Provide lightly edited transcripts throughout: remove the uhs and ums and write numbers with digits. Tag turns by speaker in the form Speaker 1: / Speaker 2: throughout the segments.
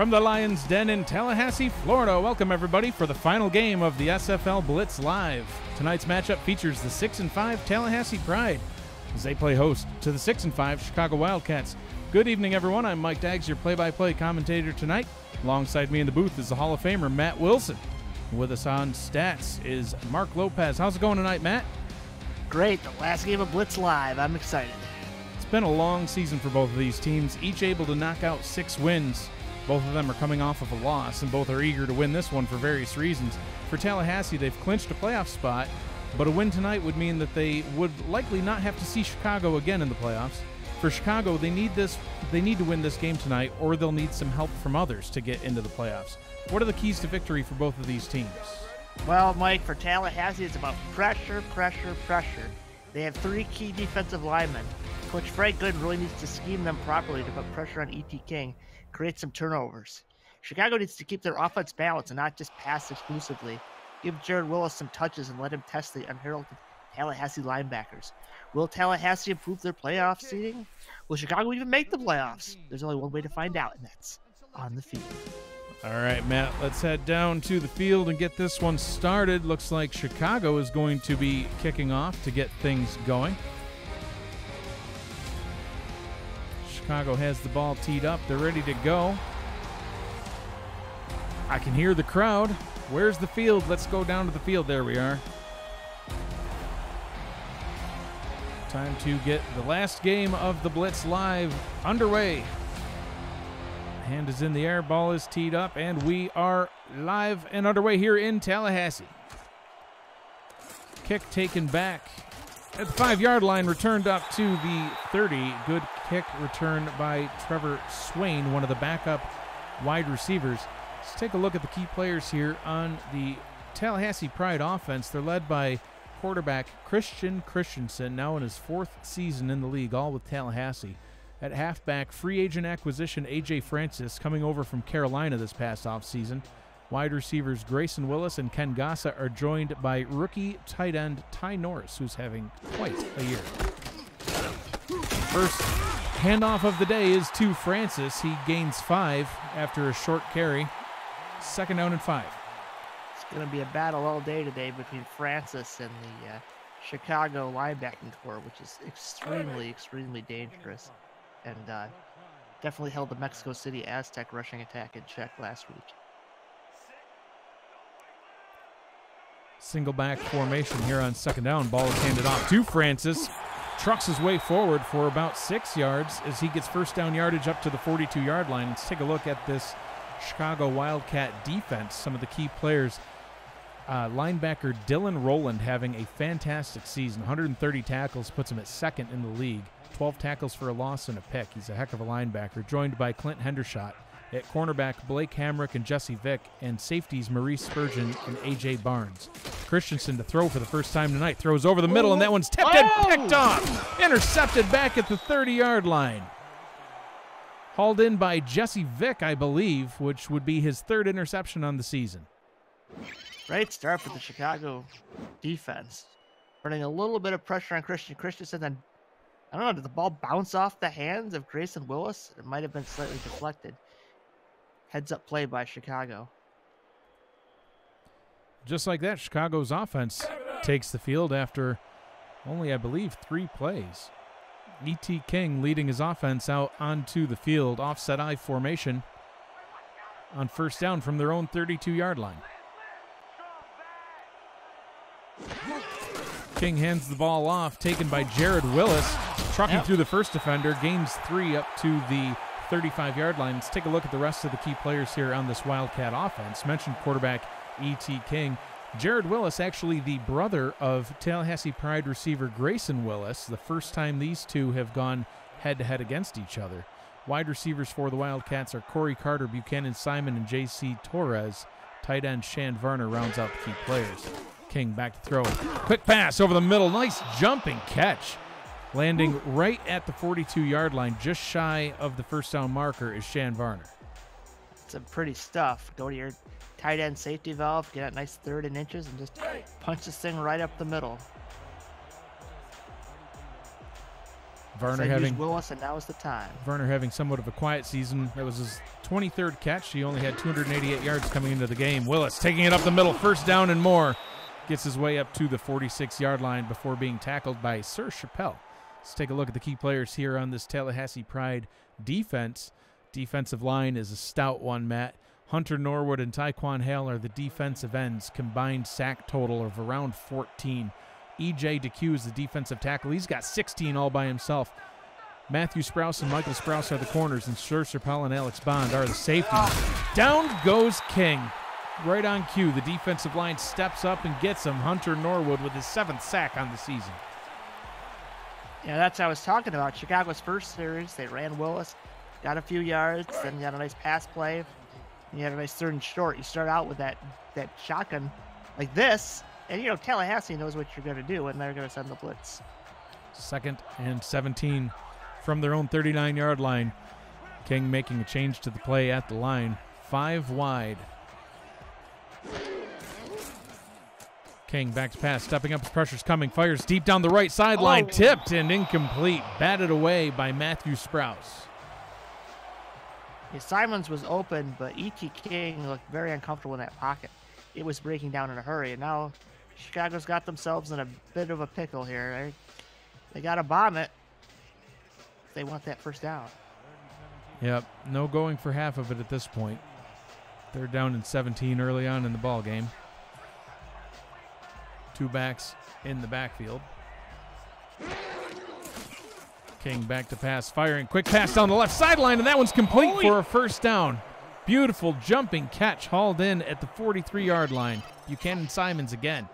Speaker 1: From the Lions Den in Tallahassee, Florida, welcome everybody for the final game of the SFL Blitz Live. Tonight's matchup features the 6-5 Tallahassee Pride as they play host to the 6-5 Chicago Wildcats. Good evening, everyone. I'm Mike Daggs, your play-by-play commentator tonight. Alongside me in the booth is the Hall of Famer Matt Wilson. With us on stats is Mark Lopez. How's it going tonight, Matt?
Speaker 2: Great. The last game of Blitz Live. I'm excited.
Speaker 1: It's been a long season for both of these teams, each able to knock out 6 wins. Both of them are coming off of a loss, and both are eager to win this one for various reasons. For Tallahassee, they've clinched a playoff spot, but a win tonight would mean that they would likely not have to see Chicago again in the playoffs. For Chicago, they need to win this game tonight, or they'll need some help from others to get into the playoffs. What are the keys to victory for both of these teams?
Speaker 2: Well, Mike, for Tallahassee, it's about pressure, pressure, pressure. They have 3 key defensive linemen. Coach Frank Good really needs to scheme them properly to put pressure on E.T. King, create some turnovers. Chicago needs to keep their offense balanced and not just pass exclusively. Give Jared Willis some touches and let him test the unheralded Tallahassee linebackers. Will Tallahassee improve their playoff seeding? Will Chicago even make the playoffs? There's only one way to find out, and that's on the field.
Speaker 1: All right, Matt, let's head down to the field and get this one started. Looks like Chicago is going to be kicking off to get things going. Chicago has the ball teed up. They're ready to go. I can hear the crowd. Where's the field? Let's go down to the field. There we are. Time to get the last game of the Blitz Live underway. Hand is in the air, ball is teed up, and we are live and underway here in Tallahassee. Kick taken back at the 5-yard line, returned up to the 30. Good kick return by Trevor Swain, one of the backup wide receivers. Let's take a look at the key players here on the Tallahassee Pride offense. They're led by quarterback Christian Christensen, now in his 4th season in the league, all with Tallahassee. At halfback, free agent acquisition A.J. Francis, coming over from Carolina this past offseason. Wide receivers Grayson Willis and Ken Gossa are joined by rookie tight end Ty Norris, who's having quite a year. First handoff of the day is to Francis. He gains 5 after a short carry. 2nd down and 5.
Speaker 2: It's going to be a battle all day today between Francis and the Chicago linebacking core, which is extremely, extremely dangerous. And definitely held the Mexico City Aztec rushing attack in check last week.
Speaker 1: Single back formation here on 2nd down. Ball is handed off to Francis. Trucks his way forward for about 6 yards as he gets 1st down yardage up to the 42-yard line. Let's take a look at this Chicago Wildcat defense. Some of the key players. Linebacker Dylan Rowland having a fantastic season. 130 tackles, puts him at 2nd in the league. 12 tackles for a loss and a pick. He's a heck of a linebacker. Joined by Clint Hendershot. At cornerback, Blake Hamrick and Jesse Vick. And safeties, Maurice Spurgeon and A.J. Barnes. Christensen to throw for the first time tonight. Throws over the middle, and that one's tipped and picked off. Intercepted back at the 30-yard line. Hauled in by Jesse Vick, I believe, which would be his 3rd interception on the season.
Speaker 2: Great start for the Chicago defense. Putting a little bit of pressure on Christian Christensen, then I don't know, did the ball bounce off the hands of Grayson Willis? It might have been slightly deflected. Heads-up play by Chicago.
Speaker 1: Just like that, Chicago's offense takes the field after only, I believe, 3 plays. E.T. King leading his offense out onto the field. Offset I formation on 1st down from their own 32-yard line. King hands the ball off, taken by Jared Willis. Trucking through the first defender, gains 3 up to the 35-yard line. Let's take a look at the rest of the key players here on this Wildcat offense. Mentioned quarterback E.T. King. Jared Willis, actually the brother of Tallahassee Pride receiver Grayson Willis. The first time these two have gone head-to-head against each other. Wide receivers for the Wildcats are Corey Carter, Buchanan Simon, and J.C. Torres. Tight end Shan Varner rounds out the key players. King back to throw. Quick pass over the middle. Nice jumping catch. Landing right at the 42-yard line, just shy of the 1st down marker, is Shan Varner.
Speaker 2: Some pretty stuff. Go to your tight end safety valve, get a nice 3rd and inches, and just punch this thing right up the middle.
Speaker 1: Varner having
Speaker 2: Willis, and now is the time.
Speaker 1: Varner having somewhat of a quiet season. That was his 23rd catch. He only had 288 yards coming into the game. Willis taking it up the middle, first down and more. Gets his way up to the 46-yard line before being tackled by Sir Chappelle. Let's take a look at the key players here on this Tallahassee Pride defense. Defensive line is a stout one, Matt. Hunter Norwood and Tyquan Hale are the defensive ends. Combined sack total of around 14. E.J. DeQ is the defensive tackle. He's got 16 all by himself. Matthew Sprouse and Michael Sprouse are the corners, and Sir Chappelle and Alex Bond are the safeties. Down goes King. Right on cue, the defensive line steps up and gets him. Hunter Norwood with his 7th sack on the season.
Speaker 2: Yeah, that's what I was talking about. Chicago's first series, they ran Willis, got a few yards, then you got a nice pass play. And you had a nice 3rd and short. You start out with that shotgun like this, and, you know, Tallahassee knows what you're going to do, and they're going to send the blitz.
Speaker 1: 2nd and 17 from their own 39-yard line. King making a change to the play at the line. 5 wide. King back to pass, stepping up, his pressure's coming, fires deep down the right sideline, tipped and incomplete. Batted away by Matthew Sprouse.
Speaker 2: Yeah, Simons was open, but E.T. King looked very uncomfortable in that pocket. It was breaking down in a hurry, and now Chicago's got themselves in a bit of a pickle here. They got to bomb it if they want that first down.
Speaker 1: Yep, no going for half of it at this point. 3rd down and 17 early on in the ball game. 2 backs in the backfield. King back to pass, firing, quick pass down the left sideline, and that one's complete for a first down. Beautiful jumping catch, hauled in at the 43-yard line. Buchanan Simons again.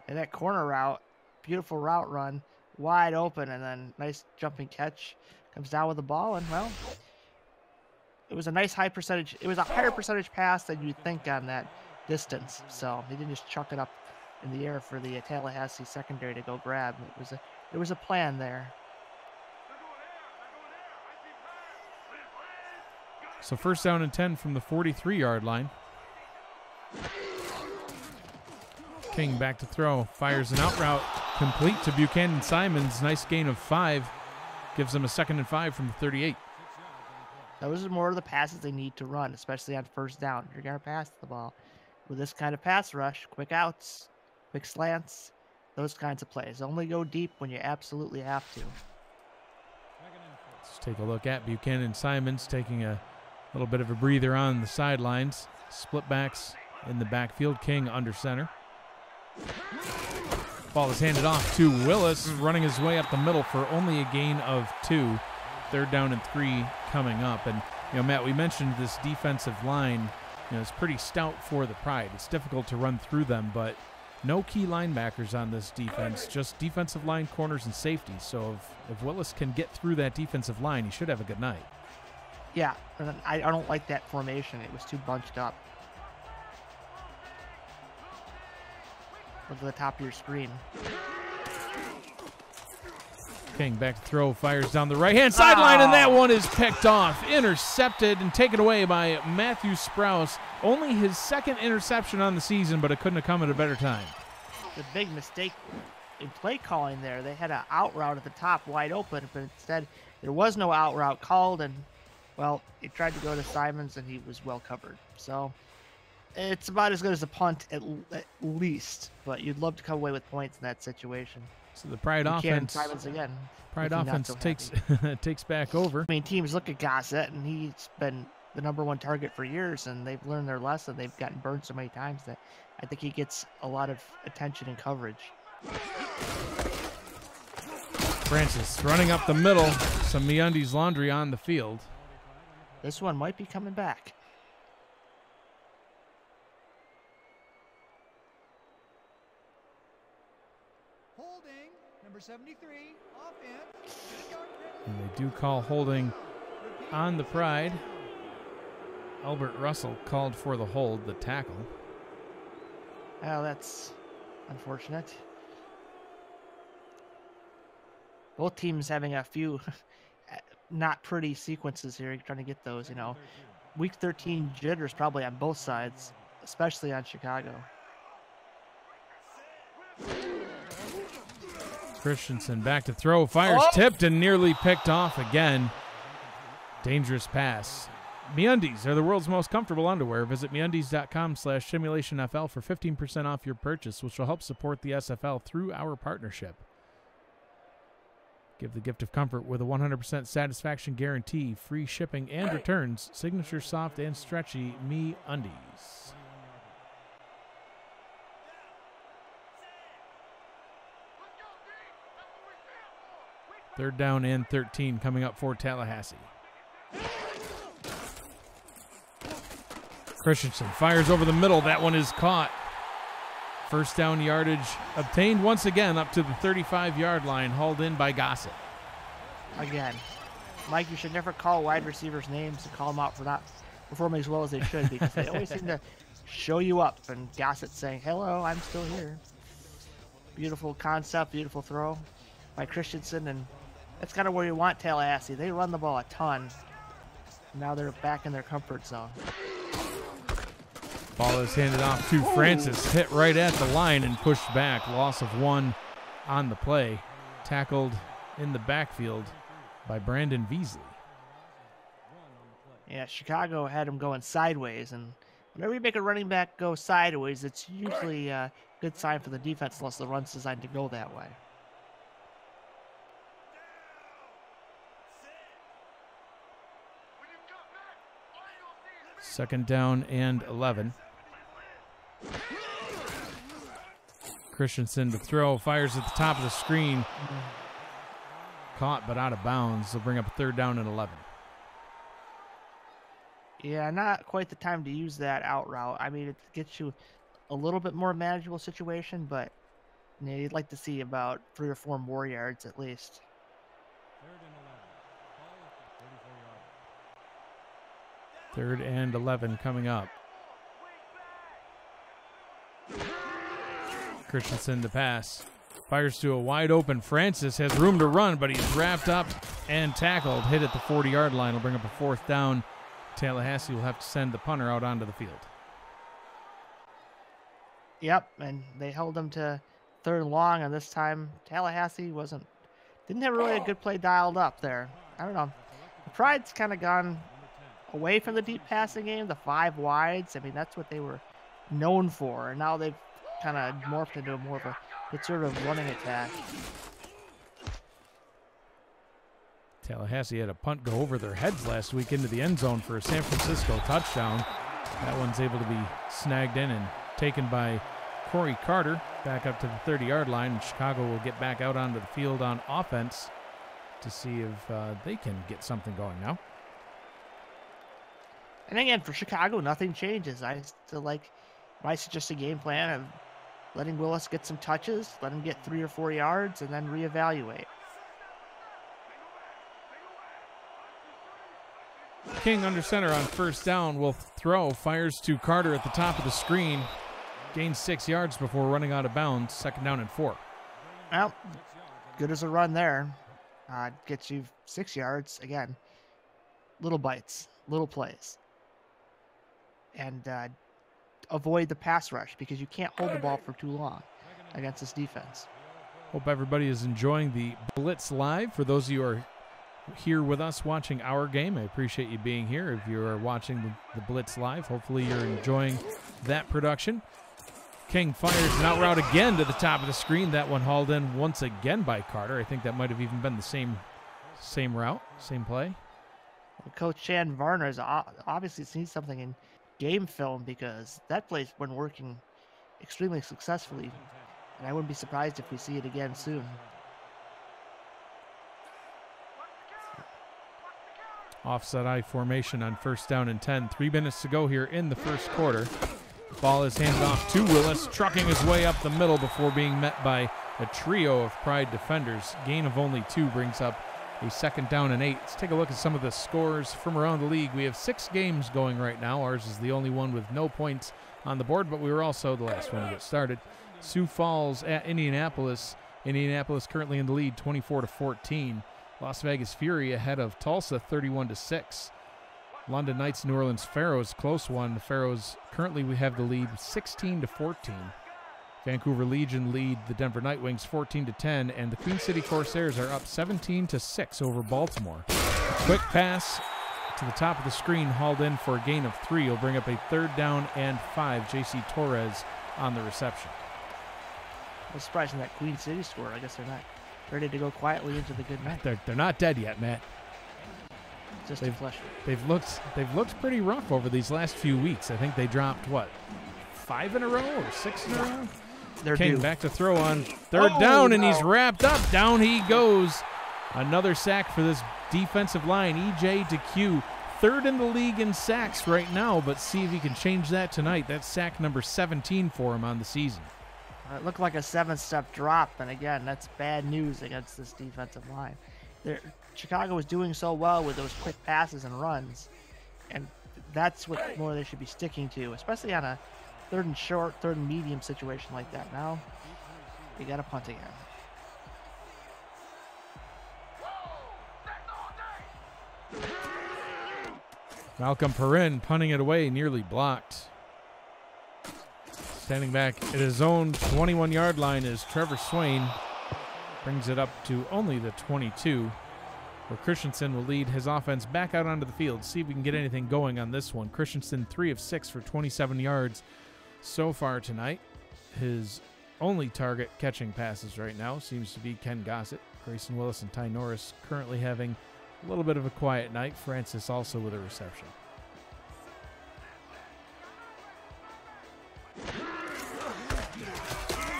Speaker 2: And that corner route, beautiful route run, wide open, and then nice jumping catch. Comes down with the ball, and, well, it was a nice high percentage. It was a higher percentage pass than you'd think on that distance. So they didn't just chuck it up in the air for the Tallahassee secondary to go grab. There was a plan there.
Speaker 1: So 1st down and 10 from the 43-yard line. King back to throw, fires an out route, complete to Buchanan Simons. Nice gain of 5. Gives them a 2nd and 5 from the 38.
Speaker 2: Those are more of the passes they need to run, especially on 1st down. You're going to pass the ball. With this kind of pass rush, quick outs, quick slants, those kinds of plays. Only go deep when you absolutely have to.
Speaker 1: Let's take a look at Buchanan Simons taking a little bit of a breather on the sidelines. Split backs in the backfield. King under center. Ball is handed off to Willis, running his way up the middle for only a gain of 2. 3rd down and 3 coming up. And, you know, Matt, we mentioned this defensive line, you know, it's pretty stout for the Pride. It's difficult to run through them, but no key linebackers on this defense, just defensive line, corners, and safeties. So if Willis can get through that defensive line, he should have a good night.
Speaker 2: Yeah, I don't like that formation. It was too bunched up. Look at the top of your screen.
Speaker 1: King back to throw, fires down the right-hand sideline, and that one is picked off, intercepted, and taken away by Matthew Sprouse. Only his 2nd interception on the season, but it couldn't have come at a better time.
Speaker 2: The big mistake in play calling there. They had an out route at the top wide open, but instead there was no out route called, and, well, it tried to go to Simons, and he was well covered. So it's about as good as a punt at least, but you'd love to come away with points in that situation.
Speaker 1: So the Pride offense,
Speaker 2: again,
Speaker 1: Pride offense takes back over.
Speaker 2: I mean, teams look at Gossett, and he's been the #1 target for years, and they've learned their lesson. They've gotten burned so many times that I think he gets a lot of attention and coverage.
Speaker 1: Francis running up the middle. Some MeUndies laundry on the field.
Speaker 2: This one might be coming back.
Speaker 3: Number 73, offense.
Speaker 1: And they do call holding on the Pride. Albert Russell called for the hold, the tackle.
Speaker 2: Well, that's unfortunate. Both teams having a few not pretty sequences here, trying to get those, you know. Week 13 jitters probably on both sides, especially on Chicago.
Speaker 1: Christensen back to throw, fires tipped and nearly picked off again. Dangerous pass. MeUndies are the world's most comfortable underwear. Visit MeUndies.com/SimulationFL for 15% off your purchase, which will help support the SFL through our partnership. Give the gift of comfort with a 100% satisfaction guarantee, free shipping and returns. Signature soft and stretchy MeUndies. Third down and 13 coming up for Tallahassee. Christensen fires over the middle. That one is caught. First down yardage obtained once again up to the 35-yard line, hauled in by Gossett.
Speaker 2: Again, Mike, you should never call wide receivers' names and call them out for not performing as well as they should, because they always seem to show you up. And Gossett saying, "Hello, I'm still here." Beautiful concept, beautiful throw by Christensen, and that's kind of where you want Tallahassee. They run the ball a ton. Now they're back in their comfort zone.
Speaker 1: Ball is handed off to Francis, hit right at the line and pushed back. Loss of 1 on the play. Tackled in the backfield by Brandon Veasley.
Speaker 2: Yeah, Chicago had him going sideways, and whenever you make a running back go sideways, it's usually a good sign for the defense unless the run's designed to go that way.
Speaker 1: Second down and 11. Christensen to throw, fires at the top of the screen. Caught but out of bounds. They'll bring up a third down and 11.
Speaker 2: Yeah, not quite the time to use that out route. I mean, it gets you a little bit more manageable situation, but you know, you'd like to see about 3 or 4 more yards at least.
Speaker 1: Third and 11 coming up. Christensen to pass. Fires to a wide open Francis. Has room to run, but he's wrapped up and tackled. Hit at the 40-yard line. Will bring up a fourth down. Tallahassee will have to send the punter out onto the field.
Speaker 2: Yep, and they held him to 3rd and long, and this time Tallahassee didn't have really a good play dialed up there. I don't know. The pride's kind of gone away from the deep passing game, the 5 wides. I mean, that's what they were known for, and now they've kind of morphed into more of a conservative running attack.
Speaker 1: Tallahassee had a punt go over their heads last week into the end zone for a San Francisco touchdown. That one's able to be snagged in and taken by Corey Carter back up to the 30-yard line. And Chicago will get back out onto the field on offense to see if they can get something going now.
Speaker 2: And again, for Chicago, nothing changes. I still like my suggested game plan of letting Willis get some touches, let him get 3 or 4 yards, and then reevaluate.
Speaker 1: King under center on first down will throw, fires to Carter at the top of the screen, gains 6 yards before running out of bounds. Second down and 4.
Speaker 2: Well, good as a run there. Gets you 6 yards. Again, little bites, little plays. And avoid the pass rush because you can't hold the ball for too long against this defense.
Speaker 1: Hope everybody is enjoying the Blitz Live. For those of you who are here with us watching our game, I appreciate you being here. If you are watching the Blitz Live, hopefully you're enjoying that production. King fires an out route again to the top of the screen. That one hauled in once again by Carter. I think that might have even been the same route, same play.
Speaker 2: Well, Coach Shan Varner has obviously seen something in game film because that play's been working extremely successfully, and I wouldn't be surprised if we see it again soon.
Speaker 1: Offset I formation on first down and 10. 3 minutes to go here in the first quarter. Ball is handed off to Willis, trucking his way up the middle before being met by a trio of Pride defenders. Gain of only 2 brings up a second down and 8. Let's take a look at some of the scores from around the league. We have 6 games going right now. Ours is the only one with no points on the board, but we were also the last one to get started. Sioux Falls at Indianapolis. Indianapolis currently in the lead, 24-14. Las Vegas Fury ahead of Tulsa, 31-6. London Knights, New Orleans Pharaohs, close one. The Pharaohs currently we have the lead, 16-14. Vancouver Legion lead the Denver Nightwings 14-10, and the Queen City Corsairs are up 17-6 over Baltimore. Quick pass to the top of the screen, hauled in for a gain of 3. He'll bring up a 3rd down and 5. J.C. Torres on the reception.
Speaker 2: I was surprised in that Queen City score. I guess they're not ready to go quietly into the good night.
Speaker 1: They're not dead yet, Matt.
Speaker 2: Just a flush.
Speaker 1: They've looked pretty rough over these last few weeks. I think they dropped, what, 5 in a row or 6 in a row?
Speaker 2: They're
Speaker 1: King
Speaker 2: due.
Speaker 1: back to throw on 3rd down, and he's wrapped up. Down he goes. Another sack for this defensive line. E.J. DeQ, 3rd in the league in sacks right now, but see if he can change that tonight. That's sack number 17 for him on the season.
Speaker 2: It looked like a 7-step drop, and again, that's bad news against this defensive line. Chicago was doing so well with those quick passes and runs, and that's what more they should be sticking to, especially on a 3rd and short, 3rd and medium situation like that. Now, you got to punt again.
Speaker 1: Malcolm Perrin punting it away, nearly blocked. Standing back at his own 21-yard line is Trevor Swain. Brings it up to only the 22, where Christensen will lead his offense back out onto the field. See if we can get anything going on this one. Christensen 3 of 6 for 27 yards so far tonight. His only target catching passes right now seems to be Ken Gossett. Grayson Willis and Ty Norris currently having a little bit of a quiet night. Francis also with a reception.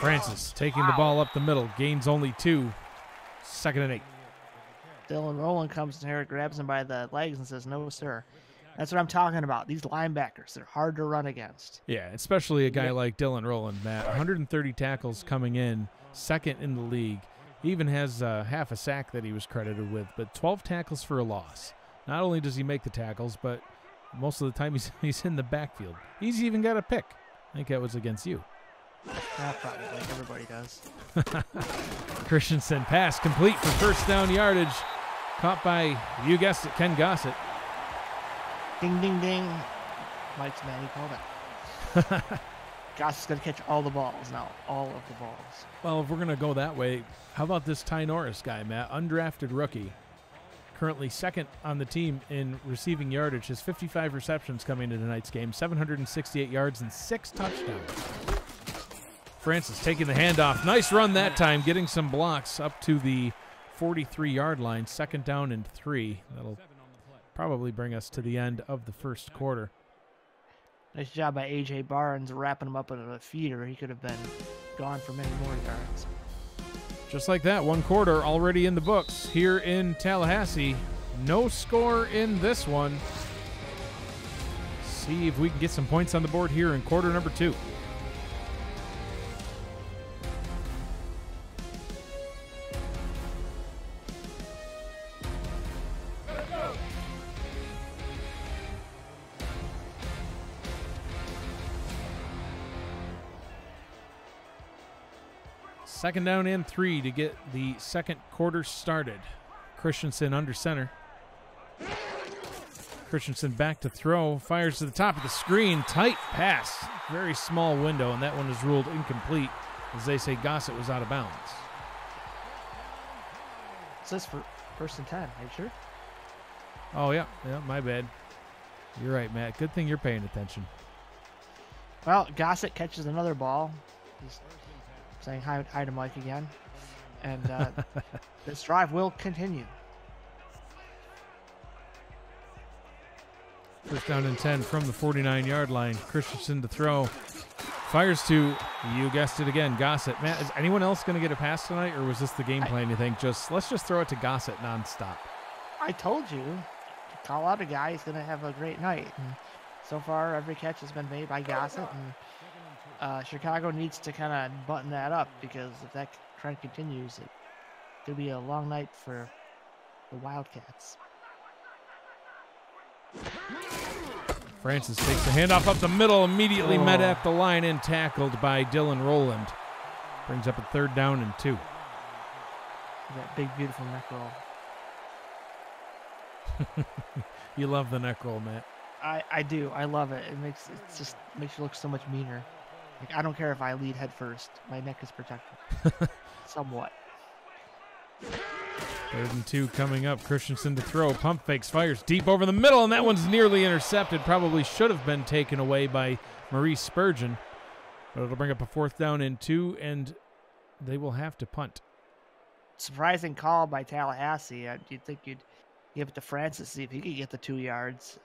Speaker 1: Francis taking the ball up the middle, gains only 2, 2nd and 8.
Speaker 2: Dylan Rowland comes in here, grabs him by the legs and says, "No, sir." That's what I'm talking about. These linebackers, they're hard to run against.
Speaker 1: Yeah, especially a guy like Dylan Rowland, Matt. 130 tackles coming in, 2nd in the league. He even has half a sack that he was credited with, but 12 tackles for a loss. Not only does he make the tackles, but most of the time he's in the backfield. He's even got a pick. I think that was against you.
Speaker 2: Yeah, probably, like everybody does.
Speaker 1: Christensen pass complete for 1st down yardage. Caught by, you guessed it, Ken Gossett.
Speaker 2: Ding, ding, ding. Mike's man, he called it. Gossett's going to catch all the balls now. All of the balls.
Speaker 1: Well, if we're going to go that way, how about this Ty Norris guy, Matt? Undrafted rookie. Currently 2nd on the team in receiving yardage. His 55 receptions coming into tonight's game. 768 yards and 6 touchdowns. Francis taking the handoff. Nice run that time, getting some blocks up to the 43-yard line. 2nd down and 3. That'll probably bring us to the end of the 1st quarter.
Speaker 2: Nice job by A.J. Barnes wrapping him up in a feeder. He could have been gone for many more yards.
Speaker 1: Just like that, 1 quarter already in the books here in Tallahassee. No score in this one. See if we can get some points on the board here in quarter number 2. Second down and 3 to get the 2nd quarter started. Christensen under center. Christensen back to throw. Fires to the top of the screen. Tight pass. Very small window, and that one is ruled incomplete. As they say, Gossett was out of bounds.
Speaker 2: It says for 1st and 10. Are you sure?
Speaker 1: Oh, yeah. Yeah, my bad. You're right, Matt. Good thing you're paying attention.
Speaker 2: Well, Gossett catches another ball. He's saying hi to Mike again. And this drive will continue.
Speaker 1: 1st down and 10 from the 49-yard line. Christensen to throw. Fires to, you guessed it again, Gossett. Matt, is anyone else going to get a pass tonight, or was this the game plan, you think? Let's just throw it to Gossett nonstop.
Speaker 2: I told you. Call out a guy, he's going to have a great night. And so far, every catch has been made by Gossett. And Chicago needs to kind of button that up, because if that trend continues, it could be a long night for the Wildcats.
Speaker 1: Francis takes the handoff up the middle, immediately met at the line and tackled by Dylan Rowland. Brings up a 3rd down and 2.
Speaker 2: That big, beautiful neck roll.
Speaker 1: You love the neck roll, Matt.
Speaker 2: I do. I love it. It just makes you look so much meaner. Like, I don't care if I lead head first. My neck is protected. Somewhat.
Speaker 1: 3rd and 2 coming up. Christensen to throw. Pump fakes, fires deep over the middle, and that one's nearly intercepted. Probably should have been taken away by Maurice Spurgeon. But it'll bring up a 4th down and 2, and they will have to punt.
Speaker 2: Surprising call by Tallahassee. You'd think you'd give it to Francis, see if he could get the 2 yards.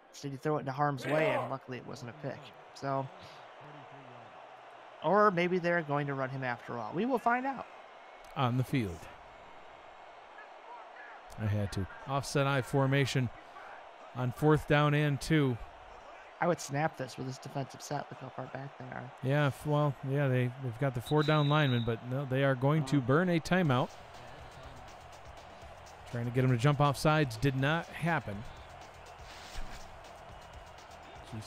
Speaker 2: Instead, you throw it into harm's way, and luckily it wasn't a pick. So, or maybe they're going to run him after all. We will find out.
Speaker 1: On the field. I had to. Offset I formation on 4th down and 2.
Speaker 2: I would snap this with this defensive set. Look how far back they are.
Speaker 1: Yeah, well, yeah, they've got the 4 down linemen, but no, they are going to burn a timeout. Trying to get him to jump off sides did not happen.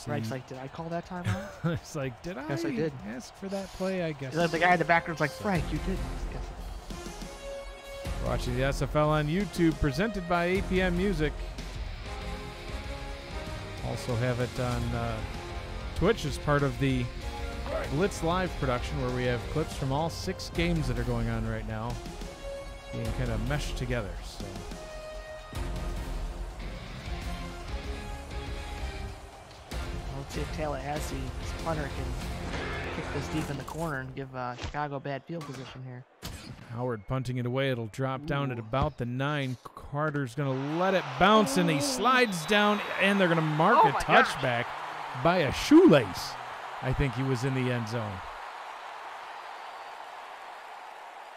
Speaker 2: Frank's like, did I call that timeout?
Speaker 1: It's like, did I?
Speaker 2: Yes, I did.
Speaker 1: Ask for that play, I guess.
Speaker 2: The guy in the background's like, Frank, you did. Yes.
Speaker 1: Watching the SFL on YouTube, presented by APM Music. Also have it on Twitch as part of the Blitz Live production, where we have clips from all 6 games that are going on right now being kind of meshed together. So.
Speaker 2: Let's see if Tallahassee's punter can kick this deep in the corner and give Chicago bad field position here.
Speaker 1: Howard punting it away. It'll drop down at about the 9. Carter's going to let it bounce, and he slides down, and they're going to mark a touchback by a shoelace. I think he was in the end zone.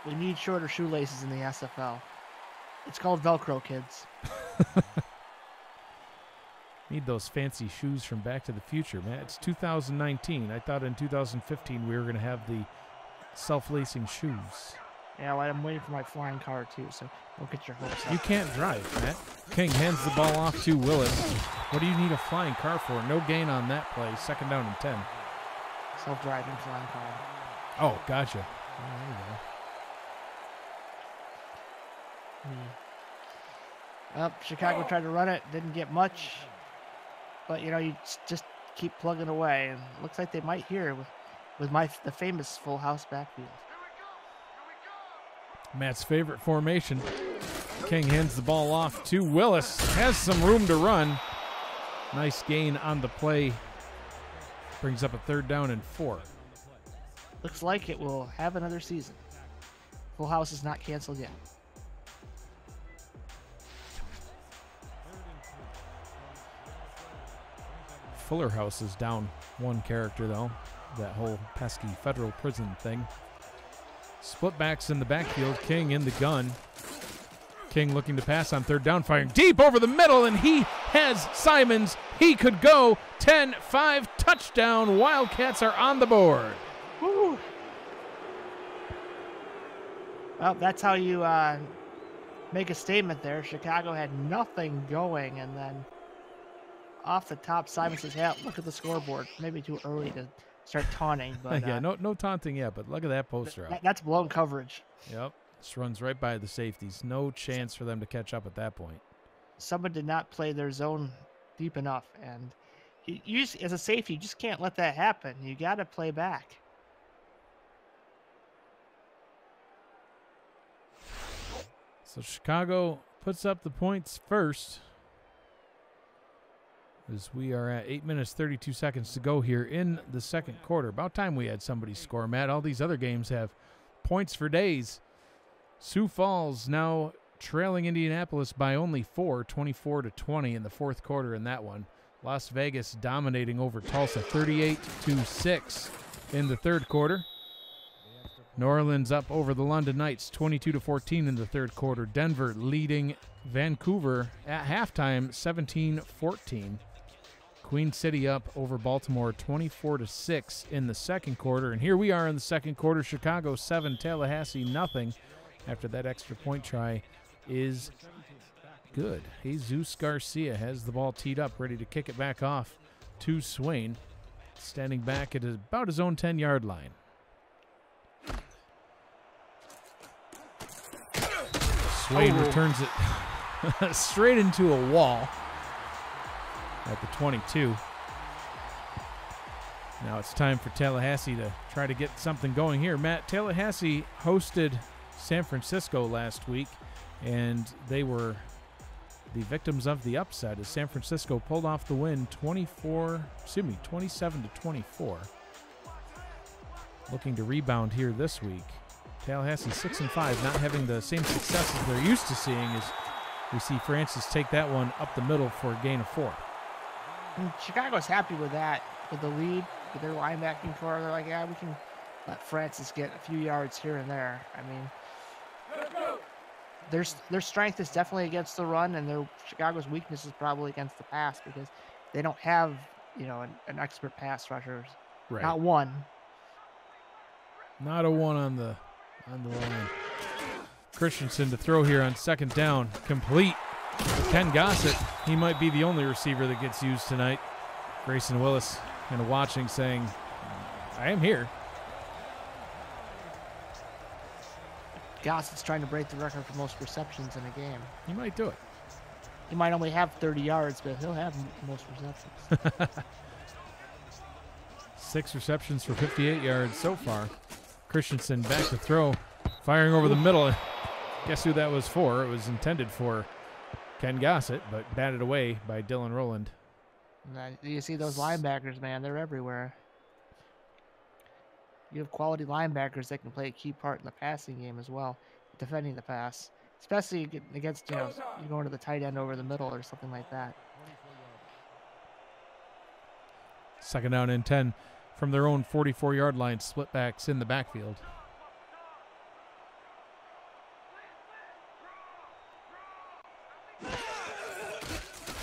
Speaker 2: We need shorter shoelaces in the SFL. It's called Velcro, kids.
Speaker 1: Need those fancy shoes from Back to the Future, man. It's 2019. I thought in 2015 we were going to have the self-lacing shoes.
Speaker 2: Yeah, well, I'm waiting for my flying car, too, so don't get your hopes up.
Speaker 1: You can't drive, Matt. King hands the ball off to Willis. What do you need a flying car for? No gain on that play. 2nd down and 10.
Speaker 2: Self-driving flying car.
Speaker 1: Oh, gotcha. Oh, there you go.
Speaker 2: Well, Chicago tried to run it, didn't get much. But, you know, you just keep plugging away. And it looks like they might here with the famous full house backfield.
Speaker 1: Matt's favorite formation. King hands the ball off to Willis. Has some room to run. Nice gain on the play. Brings up a 3rd down and 4.
Speaker 2: Looks like it will have another season. Full house is not canceled yet.
Speaker 1: Fuller House is down 1 character, though. That whole pesky federal prison thing. Split backs in the backfield. King in the gun. King looking to pass on 3rd down, firing deep over the middle, and he has Simons. He could go 10-5 touchdown. Wildcats are on the board.
Speaker 2: Woo. Well, that's how you make a statement there. Chicago had nothing going, and then off the top, Simon says, "Yeah, look at the scoreboard." Maybe too early to start taunting, but
Speaker 1: yeah, no taunting yet. But look at that poster out.
Speaker 2: That's blown coverage.
Speaker 1: Yep, this runs right by the safeties. No chance for them to catch up at that point.
Speaker 2: Someone did not play their zone deep enough, and you just, as a safety, you just can't let that happen. You got to play back.
Speaker 1: So Chicago puts up the points first, as we are at 8 minutes, 32 seconds to go here in the 2nd quarter. About time we had somebody score, Matt. All these other games have points for days. Sioux Falls now trailing Indianapolis by only 4, 24-20 in the 4th quarter in that one. Las Vegas dominating over Tulsa, 38-6 in the 3rd quarter. New Orleans up over the London Knights, 22-14 in the 3rd quarter. Denver leading Vancouver at halftime, 17-14. Queen City up over Baltimore, 24-6 in the 2nd quarter. And here we are in the 2nd quarter. Chicago 7, Tallahassee nothing. After that extra point try is good. Jesus Garcia has the ball teed up, ready to kick it back off to Swain, standing back at about his own 10-yard line. Swain returns it straight into a wall at the 22. Now it's time for Tallahassee to try to get something going here. Matt, Tallahassee hosted San Francisco last week, and they were the victims of the upset as San Francisco pulled off the win 27 to 24. Looking to rebound here this week. Tallahassee 6-5, not having the same successes they're used to seeing as we see Francis take that one up the middle for a gain of 4.
Speaker 2: And Chicago's happy with that, with the lead, with their linebacking core. They're like, yeah, we can let Francis get a few yards here and there. I mean, their strength is definitely against the run, and Chicago's weakness is probably against the pass because they don't have, an expert pass rusher.
Speaker 1: Right.
Speaker 2: Not one.
Speaker 1: Not a one on the line. Christensen to throw here on second down. Complete. Ken Gossett, he might be the only receiver that gets used tonight. Grayson Willis kind of watching, saying, I am here.
Speaker 2: Gossett's trying to break the record for most receptions in a game.
Speaker 1: He might do it.
Speaker 2: He might only have 30 yards, but he'll have most receptions.
Speaker 1: 6 receptions for 58 yards so far. Christensen back to throw, firing over the middle. Guess who that was for? It was intended for Ken Gossett, but batted away by Dylan Rowland.
Speaker 2: You see those linebackers, man, they're everywhere. You have quality linebackers that can play a key part in the passing game as well, defending the pass, especially against, you going to the tight end over the middle or something like that.
Speaker 1: Second down and 10 from their own 44-yard line, split backs in the backfield.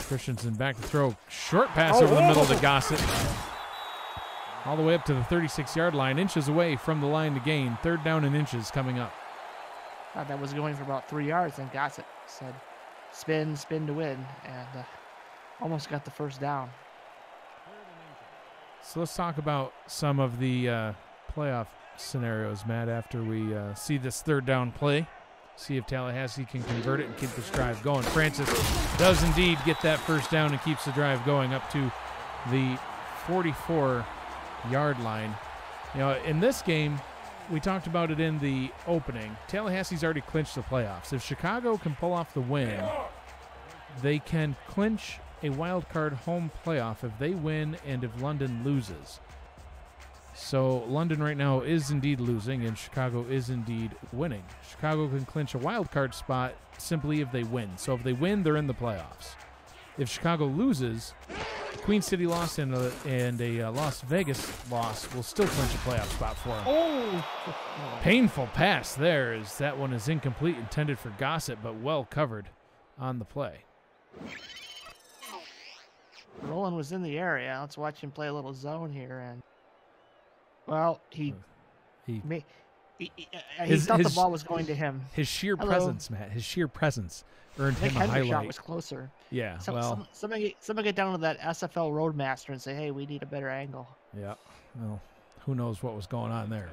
Speaker 1: Christensen back to throw. Short pass over the middle to Gossett. All the way up to the 36-yard line, inches away from the line to gain. Third down and inches coming up.
Speaker 2: Thought that was going for about 3 yards, and Gossett said, spin to win, and almost got the first down.
Speaker 1: So let's talk about some of the playoff scenarios, Matt, after we see this third down play. See if Tallahassee can convert it and keep this drive going. Francis does indeed get that first down and keeps the drive going up to the 44-yard line. In this game, we talked about it in the opening. Tallahassee's already clinched the playoffs. If Chicago can pull off the win, they can clinch a wild card home playoff if they win and if London loses. So London right now is indeed losing and Chicago is indeed winning. Chicago can clinch a wild card spot simply if they win. So if they win, they're in the playoffs. If Chicago loses, Queen City loss and a Las Vegas loss will still clinch a playoff spot for them.
Speaker 2: Oh!
Speaker 1: Painful pass there as that one is incomplete, intended for Gossett, but well covered on the play.
Speaker 2: Roland was in the area. Let's watch him play a little zone here, and well, he thought the ball was going to him.
Speaker 1: His sheer presence, Matt. His sheer presence earned him a highlight.
Speaker 2: Shot was closer.
Speaker 1: Yeah.
Speaker 2: So, somebody get down to that SFL Roadmaster and say, "Hey, we need a better angle."
Speaker 1: Yeah. Well, who knows what was going on there?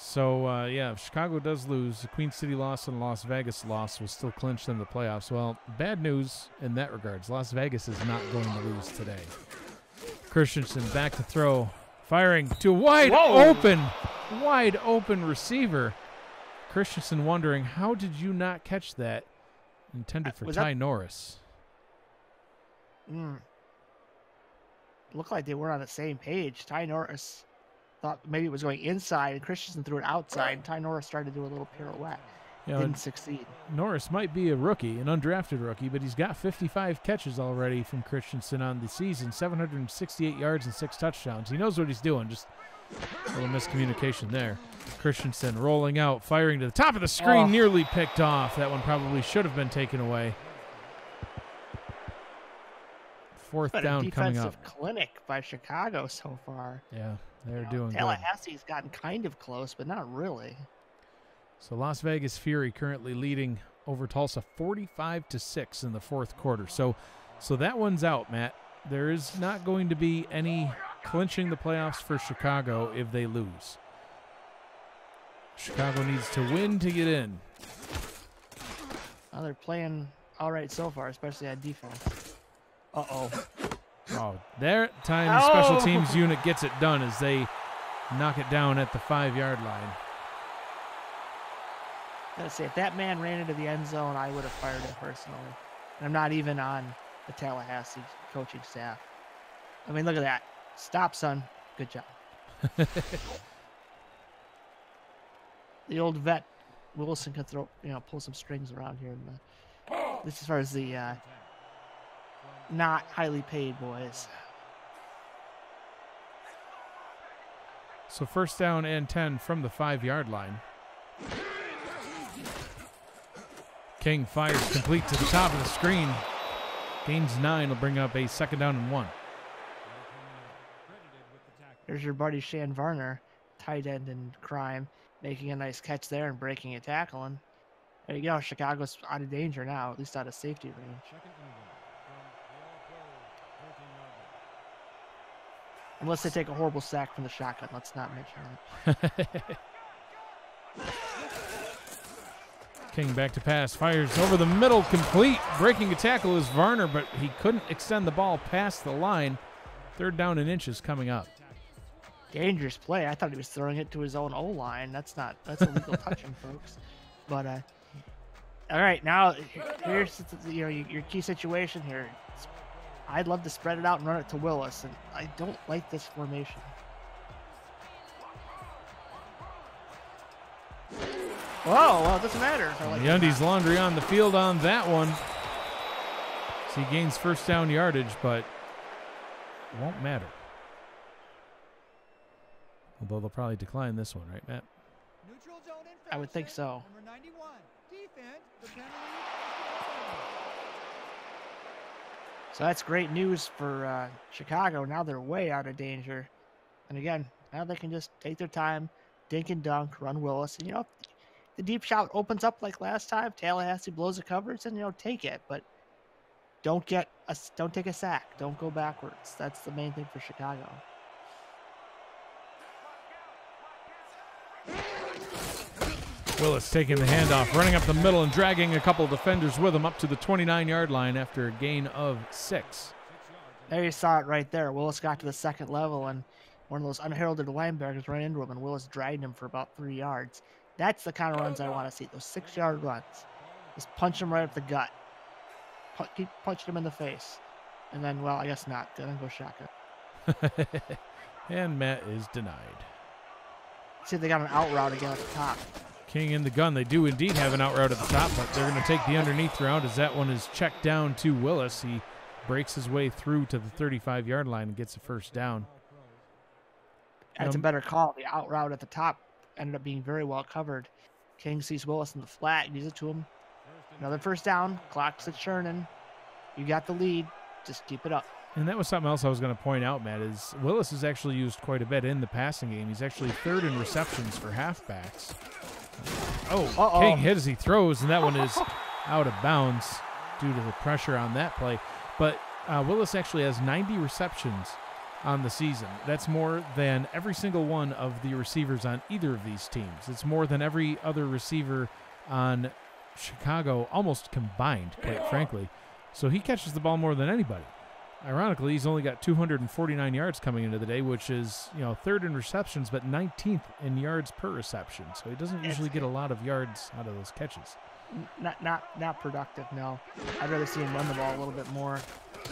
Speaker 1: So if Chicago does lose, the Queen City loss and Las Vegas loss will still clinch them the playoffs. Well, bad news in that regards. Las Vegas is not going to lose today. Christensen back to throw, firing to a wide open receiver. Christensen wondering, how did you not catch that? Intended for Ty Norris.
Speaker 2: Looked like they were on the same page. Ty Norris thought maybe it was going inside, and Christensen threw it outside, and Ty Norris started to do a little pirouette. Didn't succeed.
Speaker 1: Norris might be a rookie, an undrafted rookie, but he's got 55 catches already from Christensen on the season, 768 yards and 6 touchdowns. He knows what he's doing, just a little miscommunication there. Christensen rolling out, firing to the top of the screen, nearly picked off. That one probably should have been taken away. Fourth down coming up.
Speaker 2: Defensive clinic by Chicago so far.
Speaker 1: Yeah, they're doing good.
Speaker 2: Tallahassee's gotten kind of close, but not really.
Speaker 1: So Las Vegas Fury currently leading over Tulsa 45-6 in the fourth quarter. So that one's out, Matt. There is not going to be any clinching the playoffs for Chicago if they lose. Chicago needs to win to get in.
Speaker 2: Well, they're playing all right so far, especially on defense. Uh-oh.
Speaker 1: Oh, that time the special teams unit gets it done as they knock it down at the 5-yard line.
Speaker 2: gonna say, if that man ran into the end zone, I would have fired him personally. And I'm not even on the Tallahassee coaching staff. I mean, look at that. Stop, son. Good job. The old vet Wilson can throw, pull some strings around here. This as far as the not highly paid boys.
Speaker 1: So first down and 10 from the 5-yard line. King fires complete to the top of the screen. Gains 9 will bring up a 2nd down and 1.
Speaker 2: There's your buddy Shan Varner, tight end in crime, making a nice catch there and breaking a tackle. And there you go. Chicago's out of danger now, at least out of safety range. Unless they take a horrible sack from the shotgun. Let's not mention that.
Speaker 1: King back to pass, fires over the middle, complete. Breaking a tackle is Varner, but he couldn't extend the ball past the line. 3rd down and inches coming up.
Speaker 2: Dangerous play. I thought he was throwing it to his own O-line. That's illegal touching, folks. But all right, now here's your key situation here. I'd love to spread it out and run it to Willis, and I don't like this formation. Whoa, well, it doesn't matter.
Speaker 1: The Undies laundry on the field on that one. So he gains 1st down yardage, but it won't matter. Although they'll probably decline this one, right, Matt?
Speaker 3: Neutral zone infraction.
Speaker 2: I would think so.
Speaker 3: Number 91. Defense. The penalty.
Speaker 2: So that's great news for Chicago. Now they're way out of danger. And again, now they can just take their time, dink and dunk, run Willis. And, if the deep shot opens up like last time, Tallahassee blows the coverage, and, take it. But don't take a sack. Don't go backwards. That's the main thing for Chicago.
Speaker 1: Willis taking the handoff, running up the middle and dragging a couple of defenders with him up to the 29-yard line after a gain of 6.
Speaker 2: There you saw it right there. Willis got to the 2nd level, and one of those unheralded linebackers ran into him, and Willis dragged him for about 3 yards. That's the kind of runs I want to see, those 6-yard runs. Just punch him right up the gut. Keep punching him in the face. And then, well, I guess not. Then go shotgun.
Speaker 1: And Matt is denied.
Speaker 2: See if they got an out route again at the top.
Speaker 1: King in the gun. They do indeed have an out route at the top, but they're going to take the underneath route as that one is checked down to Willis. He breaks his way through to the 35-yard line and gets a 1st down.
Speaker 2: That's a better call. The out route at the top ended up being very well covered. King sees Willis in the flat, gives it to him. Another 1st down. Clock's at churning. You got the lead. Just keep it up.
Speaker 1: And that was something else I was going to point out, Matt, is Willis is actually used quite a bit in the passing game. He's actually 3rd in receptions for halfbacks. King hit as he throws, and that one is out of bounds due to the pressure on that play. But Willis actually has 90 receptions on the season. That's more than every single one of the receivers on either of these teams. It's more than every other receiver on Chicago almost combined, quite frankly. So he catches the ball more than anybody. Ironically, he's only got 249 yards coming into the day, which is, 3rd in receptions, but 19th in yards per reception. So he doesn't usually get a lot of yards out of those catches.
Speaker 2: Not productive, no. I'd rather see him run the ball a little bit more.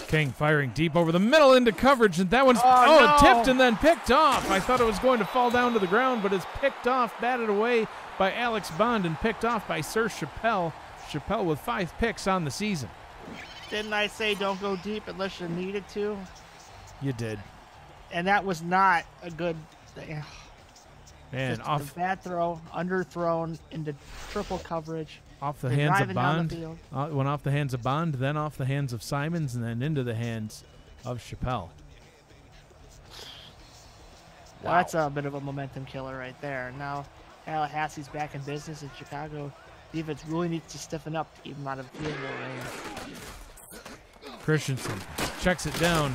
Speaker 1: King firing deep over the middle into coverage, and that one's
Speaker 2: no.
Speaker 1: tipped and then picked off. I thought it was going to fall down to the ground, but it's picked off, batted away by Alex Bond and picked off by Sir Chappelle. Chappelle with 5 picks on the season.
Speaker 2: Didn't I say don't go deep unless you needed to?
Speaker 1: You did.
Speaker 2: And that was not a good thing.
Speaker 1: Man,
Speaker 2: a bad throw, underthrown into triple coverage.
Speaker 1: Off the hands of Bond. Went off the hands of Bond, then off the hands of Simons, and then into the hands of Chappelle.
Speaker 2: Wow. That's a bit of a momentum killer right there. Now Tallahassee's back in business, and Chicago defense really needs to stiffen up to keep them out of field goal range.
Speaker 1: Christensen checks it down.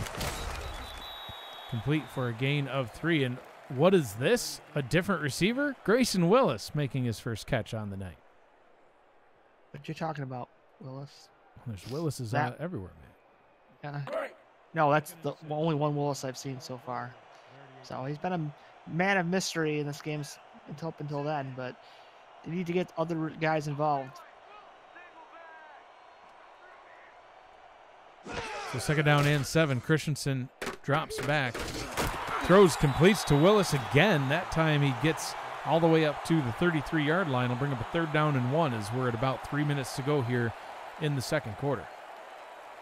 Speaker 1: Complete for a gain of 3. And what is this? A different receiver? Grayson Willis making his first catch on the night.
Speaker 2: What you talking about, Willis?
Speaker 1: There's Willis's everywhere, man.
Speaker 2: No, that's the only one Willis I've seen so far. So he's been a man of mystery in this game up until then. But They need to get other guys involved.
Speaker 1: So 2nd down and 7. Christensen drops back. Throws, completes to Willis again. That time he gets all the way up to the 33-yard line. He'll bring up a 3rd down and 1 as we're at about 3 minutes to go here in the 2nd quarter.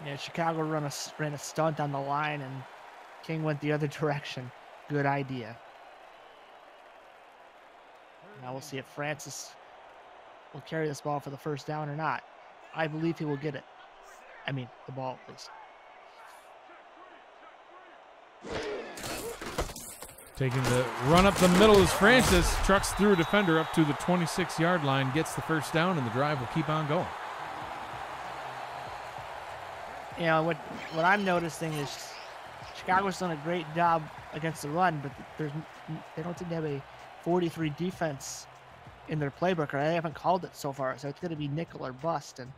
Speaker 2: Yeah, Chicago ran a stunt on the line, and King went the other direction. Good idea. Now we'll see if Francis will carry this ball for the 1st down or not. I believe he will get it. I mean, the ball, at least.
Speaker 1: Taking the run up the middle is Francis. Trucks through a defender up to the 26-yard line, gets the 1st down, and the drive will keep on going.
Speaker 2: You know, what I'm noticing is Chicago's done a great job against the run, but they don't seem to have a 43 defense in their playbook, or they haven't called it so far, so it's going to be nickel or bust. And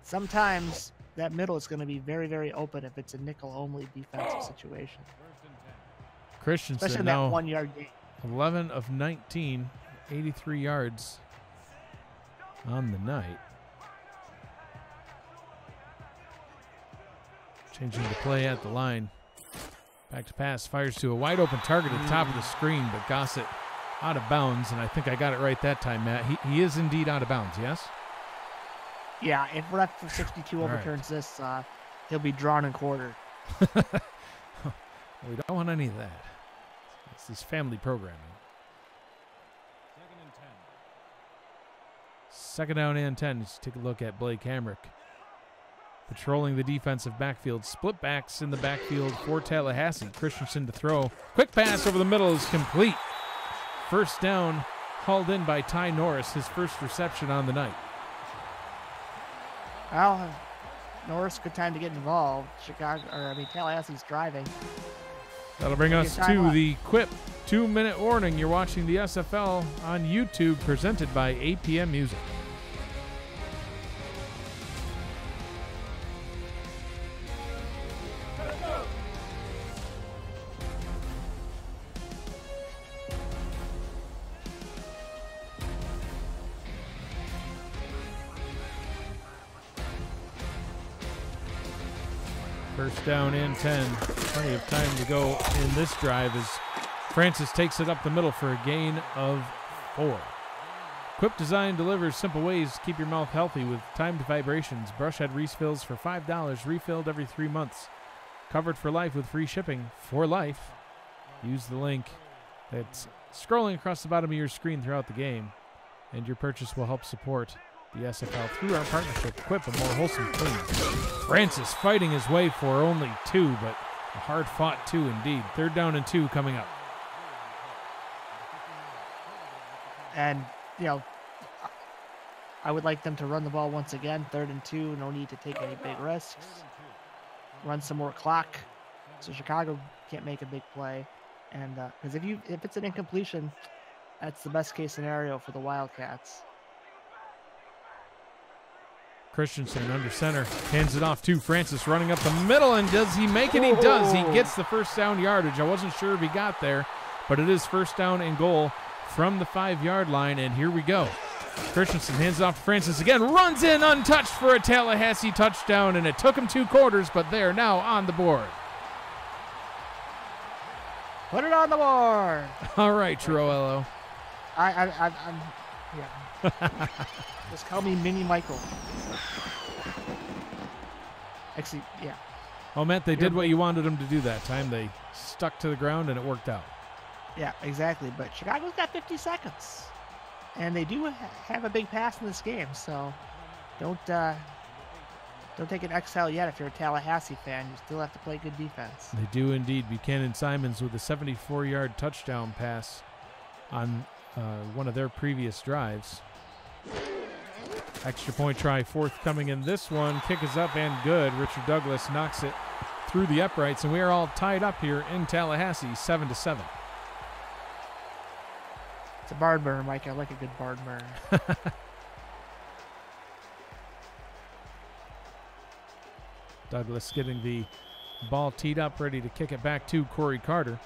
Speaker 2: sometimes that middle is going to be very, very open if it's a nickel-only defensive situation.
Speaker 1: Christensen
Speaker 2: especially in
Speaker 1: now
Speaker 2: that 1-yard game.
Speaker 1: 11 of 19, 83 yards on the night. Changing the play at the line. Back to pass, fires to a wide open target at the top of the screen, but Gossett out of bounds, and I think I got it right that time, Matt. He is indeed out of bounds, yes?
Speaker 2: Yeah, if ref 62 overturns this, he'll be drawn and quartered.
Speaker 1: We don't want any of that. This is family programming. 2nd down and 10. Let's take a look at Blake Hamrick. Patrolling the defensive backfield. Split backs in the backfield for Tallahassee. Christensen to throw. Quick pass over the middle is complete. 1st down, hauled in by Ty Norris, his 1st reception on the night.
Speaker 2: Well, Norris, good time to get involved. Tallahassee's driving.
Speaker 1: That'll bring us to the Quip 2-minute warning. You're watching the SFL on YouTube, presented by APM Music. First down and 10. Plenty of time to go in this drive as Francis takes it up the middle for a gain of 4. Quip Design delivers simple ways to keep your mouth healthy with timed vibrations. Brush head refills for $5, refilled every 3 months. Covered for life with free shipping for life. Use the link that's scrolling across the bottom of your screen throughout the game, and your purchase will help support the SFL through our partnership. Quip, a more wholesome clean. Francis fighting his way for only 2, but a hard-fought 2 indeed. 3rd down and 2 coming up.
Speaker 2: And, you know, I would like them to run the ball once again. 3rd and 2, no need to take any big risks. Run some more clock so Chicago can't make a big play. And because if it's an incompletion, that's the best case scenario for the Wildcats.
Speaker 1: Christensen under center, hands it off to Francis, running up the middle, and does he make it? He does. He gets the 1st down yardage. I wasn't sure if he got there, but it is 1st down and goal from the 5-yard line, and here we go. Christensen hands it off to Francis again, runs in untouched for a Tallahassee touchdown, and it took him 2 quarters, but they are now on the board.
Speaker 2: Put it on the board.
Speaker 1: All right, Troello.
Speaker 2: I'm yeah. Just call me Mini Michael. Actually, yeah.
Speaker 1: Oh, Matt, they did what you wanted them to do that time. They stuck to the ground, and it worked out.
Speaker 2: Yeah, exactly. But Chicago's got 50 seconds. And they do have a big pass in this game, so don't take an exhale yet if you're a Tallahassee fan. You still have to play good defense.
Speaker 1: They do indeed. Buchanan Simons with a 74-yard touchdown pass on one of their previous drives. Extra point try forthcoming in this one. Kick is up and good. Richard Douglas knocks it through the uprights, and we are all tied up here in Tallahassee, 7-7.
Speaker 2: It's a barn burner, Mike. I like a good barn burner.
Speaker 1: Douglas getting the ball teed up, ready to kick it back to Corey Carter.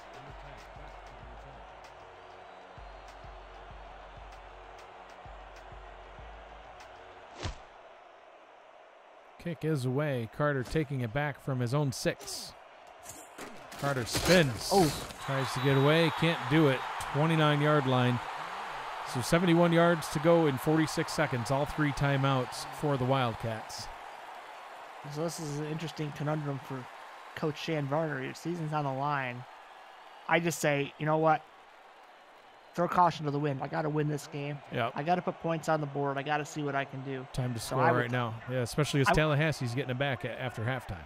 Speaker 1: Kick is away. Carter taking it back from his own 6. Carter spins.
Speaker 2: Oh.
Speaker 1: Tries to get away. Can't do it. 29-yard line. So 71 yards to go in 46 seconds. All 3 timeouts for the Wildcats.
Speaker 2: So this is an interesting conundrum for Coach Shan Varner. Your season's on the line. I just say, you know what? Throw caution to the wind. I got to win this game.
Speaker 1: Yep.
Speaker 2: I got to put points on the board. I got to see what I can do.
Speaker 1: Time to score right now. Yeah, especially as Tallahassee's getting it back after halftime.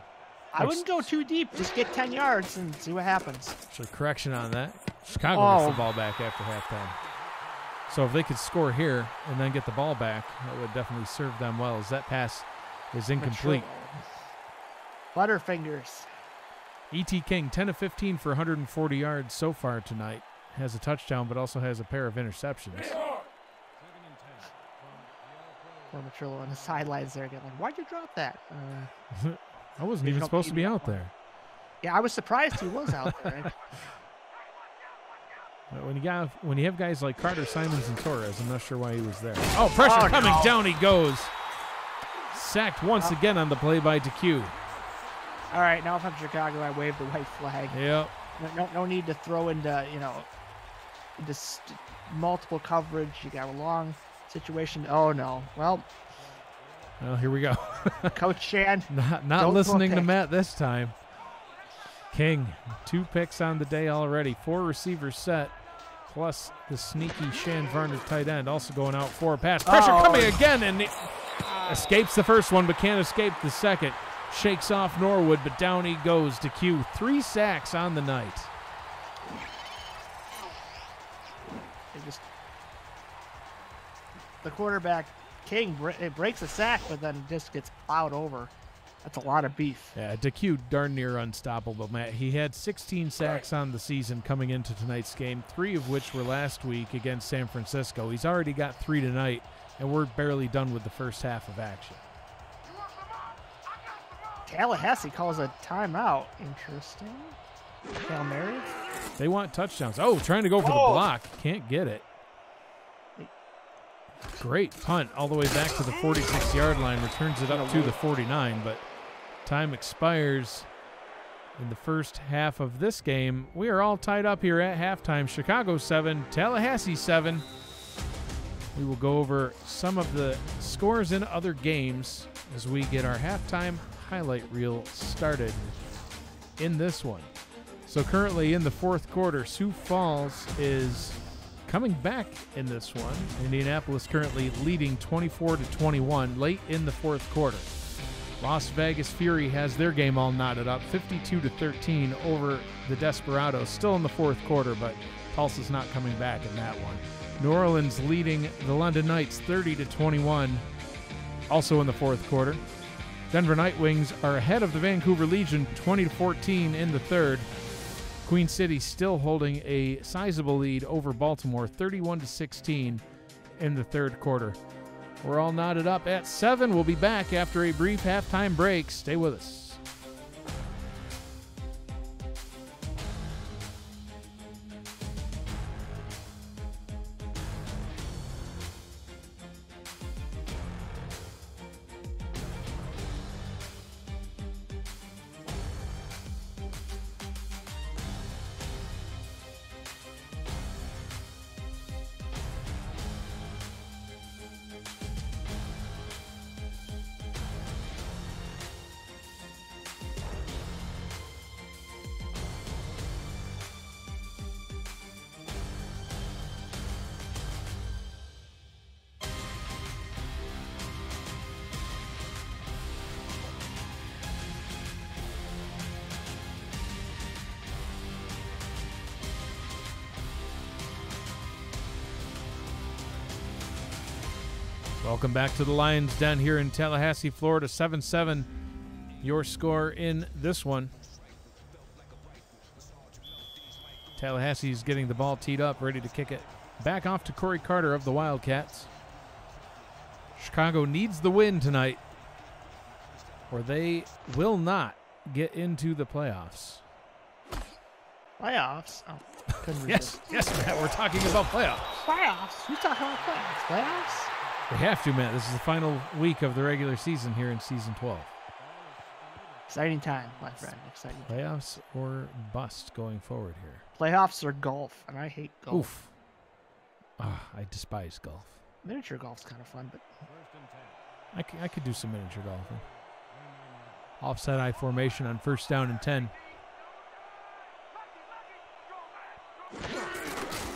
Speaker 2: I wouldn't go too deep. Just get 10 yards and see what happens.
Speaker 1: So correction on that. Chicago gets the ball back after halftime. So if they could score here and then get the ball back, that would definitely serve them well, as that pass is incomplete.
Speaker 2: Butterfingers.
Speaker 1: E.T. King, 10 of 15 for 140 yards so far tonight. Has a touchdown, but also has a pair of interceptions.
Speaker 2: Poor Matrillo on the sidelines there, getting like, why'd you drop that?
Speaker 1: I wasn't even supposed to be out there.
Speaker 2: Yeah, I was surprised he was out there.
Speaker 1: When you have guys like Carter, Simons, and Torres, I'm not sure why he was there. Oh, pressure coming. No. Down he goes. Sacked once again on the play by DeQ.
Speaker 2: All right, now if I'm Chicago, I wave the white flag.
Speaker 1: Yep.
Speaker 2: No need to throw into, into multiple coverage. You got a long situation. Oh, no. Well,
Speaker 1: here we go.
Speaker 2: Coach Shan.
Speaker 1: Not listening to Matt this time. King, 2 picks on the day already. 4 receivers set, plus the sneaky Shan Varner tight end also going out for a pass. Pressure coming again, and escapes the first one, but can't escape the second. Shakes off Norwood, but down he goes to Q. 3 sacks on the night.
Speaker 2: The quarterback, King, it breaks a sack, but then just gets plowed over. That's a lot of beef.
Speaker 1: Yeah, DeQ darn near unstoppable, Matt. He had 16 sacks on the season coming into tonight's game, 3 of which were last week against San Francisco. He's already got 3 tonight, and we're barely done with the first half of action.
Speaker 2: Tallahassee calls a timeout. Interesting. Hail Mary.
Speaker 1: They want touchdowns. Oh, trying to go for the block. Can't get it. Great punt all the way back to the 46-yard line. Returns it up to the 49, but time expires in the first half of this game. We are all tied up here at halftime. Chicago 7, Tallahassee 7. We will go over some of the scores in other games as we get our halftime highlight reel started in this one. So currently in the 4th quarter, Sioux Falls is coming back in this one. Indianapolis currently leading 24-21 late in the 4th quarter. Las Vegas Fury has their game all knotted up, 52-13 over the Desperados. Still in the 4th quarter, but Tulsa's not coming back in that one. New Orleans leading the London Knights 30-21, also in the 4th quarter. Denver Nightwings are ahead of the Vancouver Legion 20-14 in the 3rd. Queen City still holding a sizable lead over Baltimore 31-16 in the 3rd quarter. We're all knotted up at 7. We'll be back after a brief halftime break. Stay with us. Welcome back to the Lions Den here in Tallahassee, Florida. 7-7, your score in this one. Tallahassee's getting the ball teed up, ready to kick it back off to Corey Carter of the Wildcats. Chicago needs the win tonight, or they will not get into the playoffs.
Speaker 2: Playoffs? Oh, couldn't resist.
Speaker 1: Yes, Matt, we're talking about playoffs.
Speaker 2: Playoffs? Who's talking about playoffs? Playoffs?
Speaker 1: We have to, Matt. This is the final week of the regular season here in Season 12.
Speaker 2: Exciting time, my friend. Exciting time.
Speaker 1: Playoffs or bust going forward here.
Speaker 2: Playoffs or golf, and I hate golf.
Speaker 1: Oof. I despise golf.
Speaker 2: Miniature golf's kind of fun, but
Speaker 1: I could do some miniature golfing. Offset I formation on 1st down and 10.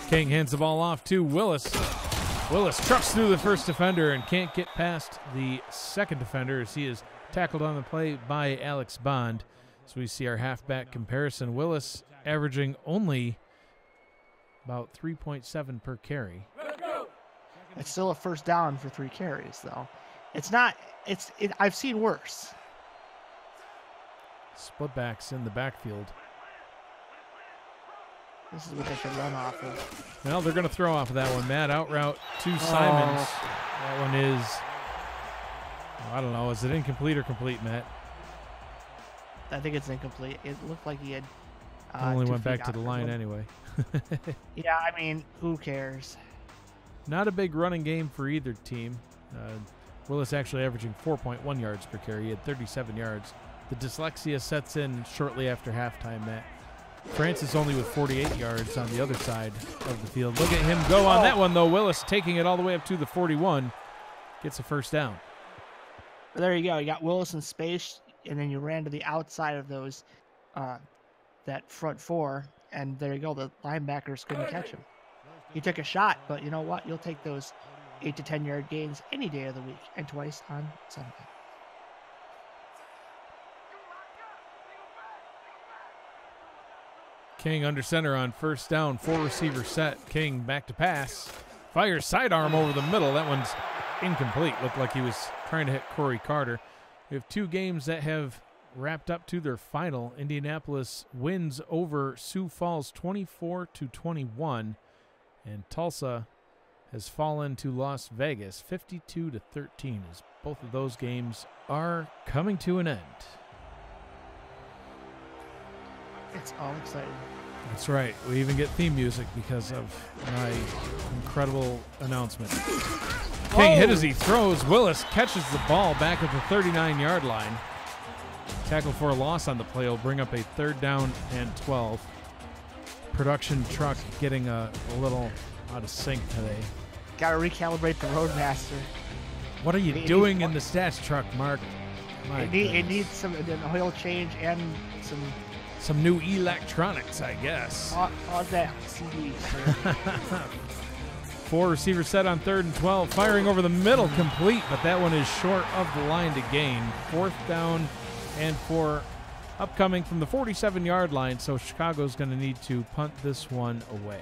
Speaker 1: King hands the ball off to Willis. Willis trucks through the first defender and can't get past the second defender as he is tackled on the play by Alex Bond. So we see our halfback comparison. Willis averaging only about 3.7 per carry.
Speaker 2: it's still a first down for 3 carries, though. It's not. I've seen worse.
Speaker 1: Splitbacks in the backfield.
Speaker 2: This is what they should run off of.
Speaker 1: Well, they're going to throw off of that one, Matt. Out route to Simons. That one is, I don't know, is it incomplete or complete, Matt?
Speaker 2: I think it's incomplete. It looked like he had.
Speaker 1: Only
Speaker 2: 2
Speaker 1: went back
Speaker 2: feet
Speaker 1: to the
Speaker 2: out.
Speaker 1: line anyway.
Speaker 2: Yeah, I mean, who cares?
Speaker 1: Not a big running game for either team. Willis actually averaging 4.1 yards per carry. He had 37 yards. The dyslexia sets in shortly after halftime, Matt. Francis only with 48 yards on the other side of the field. Look at him go on that one, though. Willis taking it all the way up to the 41. Gets a first down.
Speaker 2: There you go. You got Willis in space, and then you ran to the outside of those, that front 4, and there you go. The linebackers couldn't catch him. He took a shot, but you know what? You'll take those 8 to 10 yard gains any day of the week and twice on Sunday.
Speaker 1: King under center on 1st down, 4 receiver set. King back to pass. Fires sidearm over the middle. That one's incomplete. Looked like he was trying to hit Corey Carter. We have 2 games that have wrapped up to their final. Indianapolis wins over Sioux Falls 24-21, and Tulsa has fallen to Las Vegas 52-13 as both of those games are coming to an end.
Speaker 2: It's all exciting.
Speaker 1: That's right. We even get theme music because of my incredible announcement. King hit as he throws. Willis catches the ball back at the 39-yard line. Tackle for a loss on the play will bring up a 3rd down and 12. Production truck getting a little out of sync today.
Speaker 2: Got to recalibrate the Roadmaster.
Speaker 1: What are you doing in the stats truck, Mark?
Speaker 2: It needs an oil change and
Speaker 1: some new electronics, I guess.
Speaker 2: Pause that CD, sir.
Speaker 1: 4 receivers set on 3rd and 12. Firing over the middle, complete, but that one is short of the line to gain. 4th down and 4 upcoming from the 47-yard line, so Chicago's going to need to punt this one away.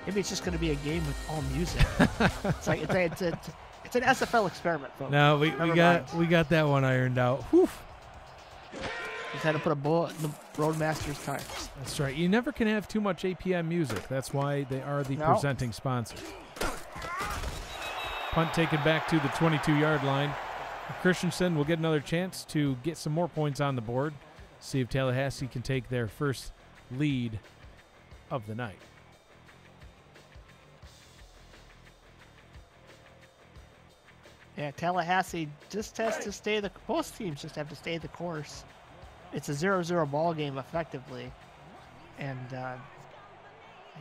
Speaker 2: Maybe it's just going to be a game with all music. It's like it's an SFL experiment, folks.
Speaker 1: No, we got that one ironed out. Whew.
Speaker 2: Just had to put a bullet in the Roadmaster's tires.
Speaker 1: That's right. You never can have too much APM music. That's why they are the presenting sponsor. Punt taken back to the 22-yard line. Christensen will get another chance to get some more points on the board. See if Tallahassee can take their first lead of the night.
Speaker 2: Yeah, Tallahassee just has to stay both teams just have to stay the course. It's a 0-0 ball game effectively, and I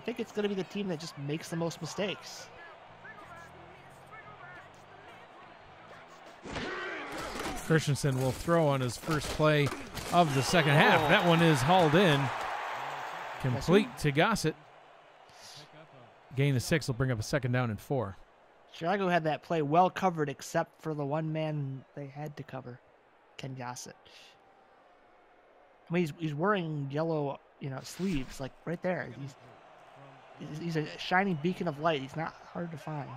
Speaker 2: think it's going to be the team that just makes the most mistakes.
Speaker 1: Christensen will throw on his first play of the second half. That one is hauled in. Complete to Gossett. Gain of 6 will bring up a 2nd down and 4.
Speaker 2: Chicago had that play well covered except for the one man they had to cover, Ken Gossett. I mean, he's wearing yellow, sleeves, like right there. He's a shining beacon of light. He's not hard to find.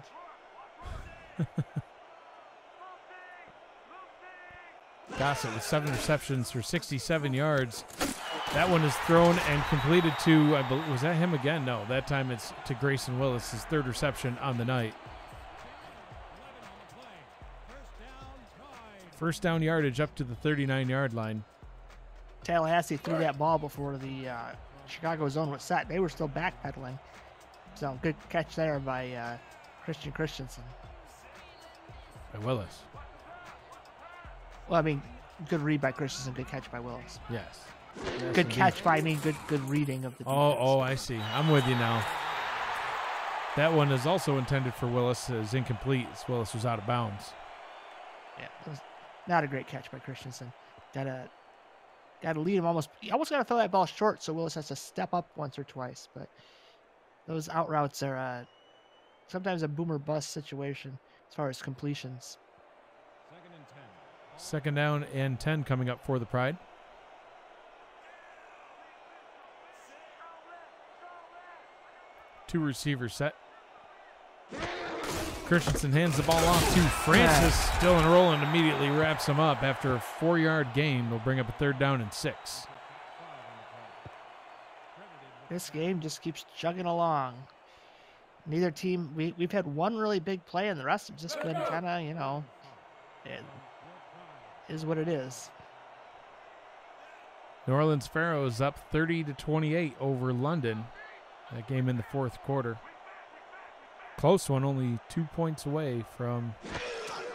Speaker 1: Gossett with 7 receptions for 67 yards. That one is thrown and completed to, I believe, was that him again? No, that time it's to Grayson Willis, his 3rd reception on the night. First down yardage up to the 39-yard line.
Speaker 2: Tallahassee threw that ball before the Chicago zone was set. They were still backpedaling. So good catch there by Christensen.
Speaker 1: By Willis.
Speaker 2: Well, I mean, good read by Christensen, good catch by Willis.
Speaker 1: Yes.
Speaker 2: Good catch by, I mean, good reading of the defense.
Speaker 1: Oh, I see. I'm with you now. That one is also intended for Willis as incomplete as Willis was out of bounds.
Speaker 2: Yeah, it was not a great catch by Christensen. Gotta lead him almost. You almost gotta throw that ball short, so Willis has to step up once or twice. But those out routes are sometimes a boomer bust situation as far as completions.
Speaker 1: 2nd down and 10 coming up for the Pride. Two receivers set. Christensen hands the ball off to Francis. Dylan Rowland immediately wraps him up after a 4-yard gain. They'll bring up a 3rd down and 6.
Speaker 2: This game just keeps chugging along. Neither team, we've had one really big play, and the rest have just been kind of, it is what it is.
Speaker 1: New Orleans Pharaohs up 30-28 over London. That game in the 4th quarter. Close one, only 2 points away from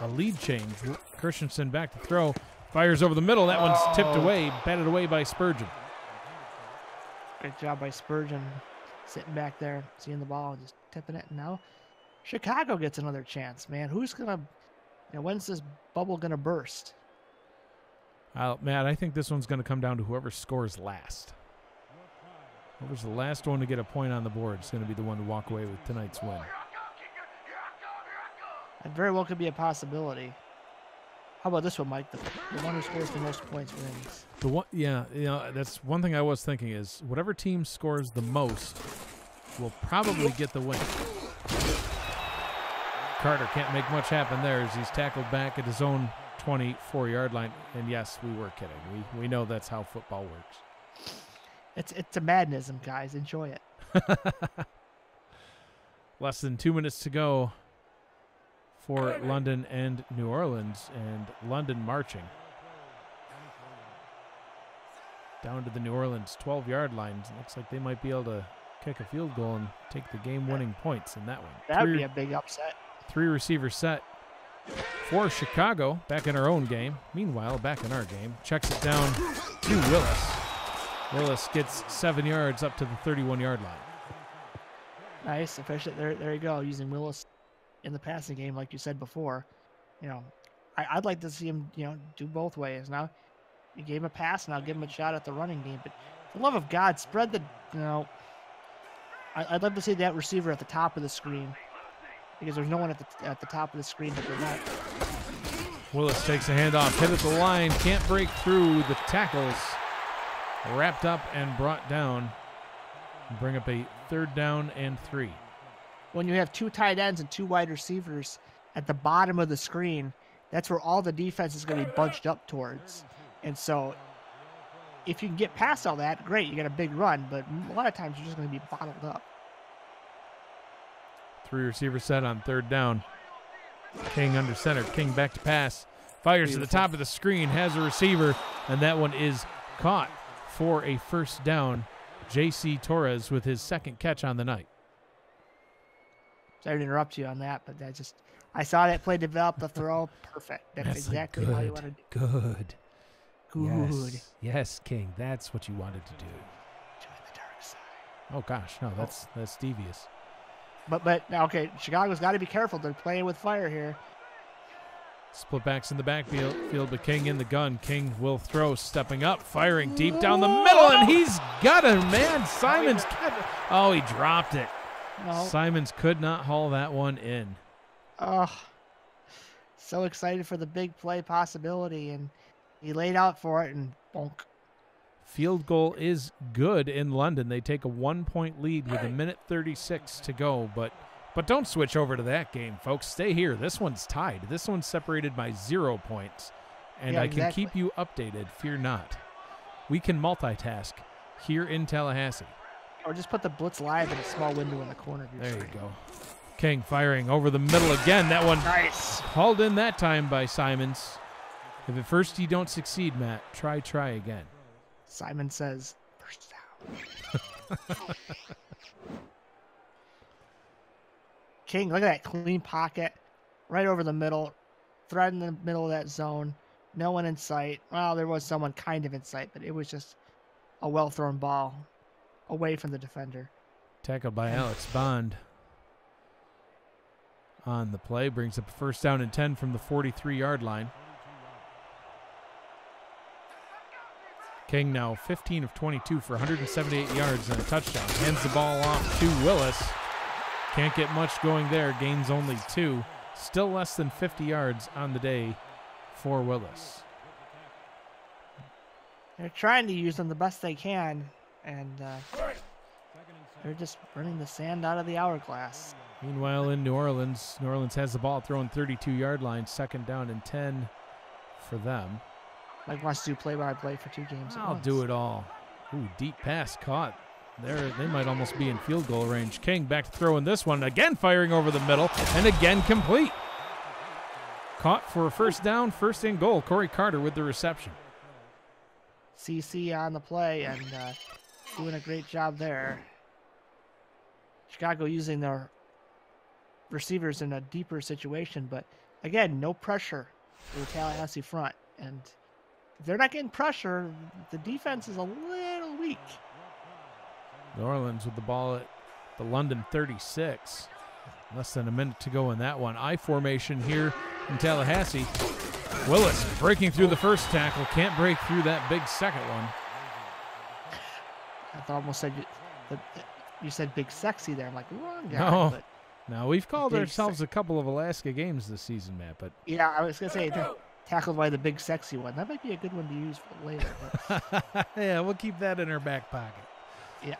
Speaker 1: a lead change. Christensen back to throw. Fires over the middle. That one's tipped away, batted away by Spurgeon.
Speaker 2: Great job by Spurgeon, sitting back there, seeing the ball, and just tipping it. And now Chicago gets another chance, man. Who's going to, when's this bubble going to burst?
Speaker 1: Matt, I think this one's going to come down to whoever scores last. Whoever's the last one to get a point on the board is going to be the one to walk away with tonight's win.
Speaker 2: That very well could be a possibility. How about this one, Mike? The one who scores the most points wins.
Speaker 1: The one, yeah, that's one thing I was thinking is whatever team scores the most will probably get the win. Carter can't make much happen there as he's tackled back at his own 24-yard line. And yes, we were kidding. We know that's how football works.
Speaker 2: It's a madnism, guys. Enjoy it.
Speaker 1: Less than 2 minutes to go for London and New Orleans, and London marching down to the New Orleans 12-yard line. Looks like they might be able to kick a field goal and take the game-winning points in that one.
Speaker 2: That would be a big upset.
Speaker 1: 3 receivers set for Chicago, back in our own game. Meanwhile, back in our game, checks it down to Willis. Willis gets 7 yards up to the 31-yard line.
Speaker 2: Nice, efficient. There you go, using Willis in the passing game, like you said before. I'd like to see him, do both ways. Now, you gave him a pass, and I'll give him a shot at the running game. But for the love of God, spread the, I'd love to see that receiver at the top of the screen, because there's no one at the top of the screen to prevent.
Speaker 1: Willis takes a handoff, hit at the line, can't break through the tackles. Wrapped up and brought down. Bring up a 3rd down and 3.
Speaker 2: When you have 2 tight ends and 2 wide receivers at the bottom of the screen, that's where all the defense is going to be bunched up towards. And so if you can get past all that, great, you got a big run, but a lot of times you're just going to be bottled up.
Speaker 1: 3 receivers set on 3rd down. King under center. King back to pass. Fires to the top of the screen, has a receiver, and that one is caught for a 1st down. J.C. Torres with his 2nd catch on the night.
Speaker 2: Sorry to interrupt you on that, but I saw that play develop, the throw, perfect. That's exactly how you want to do. Good.
Speaker 1: Yes, King, that's what you wanted to do.
Speaker 2: Join the dark side.
Speaker 1: Oh gosh, no, that's devious.
Speaker 2: But now, okay, Chicago's got to be careful. They're playing with fire here.
Speaker 1: Split backs in the backfield, but King in the gun. King will throw, stepping up, firing deep down the middle, and he's got a man. Simons, oh, he dropped it.
Speaker 2: No.
Speaker 1: Simons could not haul that one in.
Speaker 2: Oh, so excited for the big play possibility, and he laid out for it, and bonk.
Speaker 1: Field goal is good in London. They take a 1-point lead with 1:36 to go, but don't switch over to that game, folks. Stay here. This one's tied. This one's separated by 0 points, and I can keep you updated. Fear not. We can multitask here in Tallahassee.
Speaker 2: Or just put the blitz live in a small window in the corner of your
Speaker 1: There
Speaker 2: screen.
Speaker 1: you go. King firing over the middle again. That one
Speaker 2: Nice.
Speaker 1: hauled in that time by Simons. If at first you don't succeed, Matt, try again.
Speaker 2: Simon says, first down. King, look at that clean pocket. Right over the middle. Thread in the middle of that zone. No one in sight. Well, there was someone kind of in sight, but it was just a well-thrown ball away from the defender.
Speaker 1: Tackled by Alex Bond. On the play, brings up a first down and 10 from the 43-yard line. King now 15 of 22 for 178 yards and a touchdown. Hands the ball off to Willis. Can't get much going there. Gains only 2. Still less than 50 yards on the day for Willis.
Speaker 2: They're trying to use them the best they can, and they're just running the sand out of the hourglass.
Speaker 1: Meanwhile, in New Orleans has the ball thrown 32-yard line, second down and 10 for them.
Speaker 2: Mike wants to do play-by-play for 2 games at
Speaker 1: I'll
Speaker 2: once.
Speaker 1: do it all. Ooh, deep pass caught. They might almost be in field goal range. King back to throw in this one. Again firing over the middle, and again complete. Caught for a first down, first and goal. Corey Carter with the reception.
Speaker 2: CC on the play and doing a great job there. Chicago using their receivers in a deeper situation, but again, no pressure for the Tallahassee front. And if they're not getting pressure, the defense is a little weak.
Speaker 1: New Orleans with the ball at the London 36. Less than a minute to go in that one. I formation here in Tallahassee. Willis breaking through the first tackle. Can't break through that big second one.
Speaker 2: I almost said you said big sexy there. I'm like, wrong guy.
Speaker 1: No.
Speaker 2: But
Speaker 1: Now, we've called ourselves a couple of Alaska games this season, Matt. But
Speaker 2: yeah, I was going to say tackled by the big sexy one. That might be a good one to use for later. But
Speaker 1: yeah, we'll keep that in our back pocket.
Speaker 2: yeah.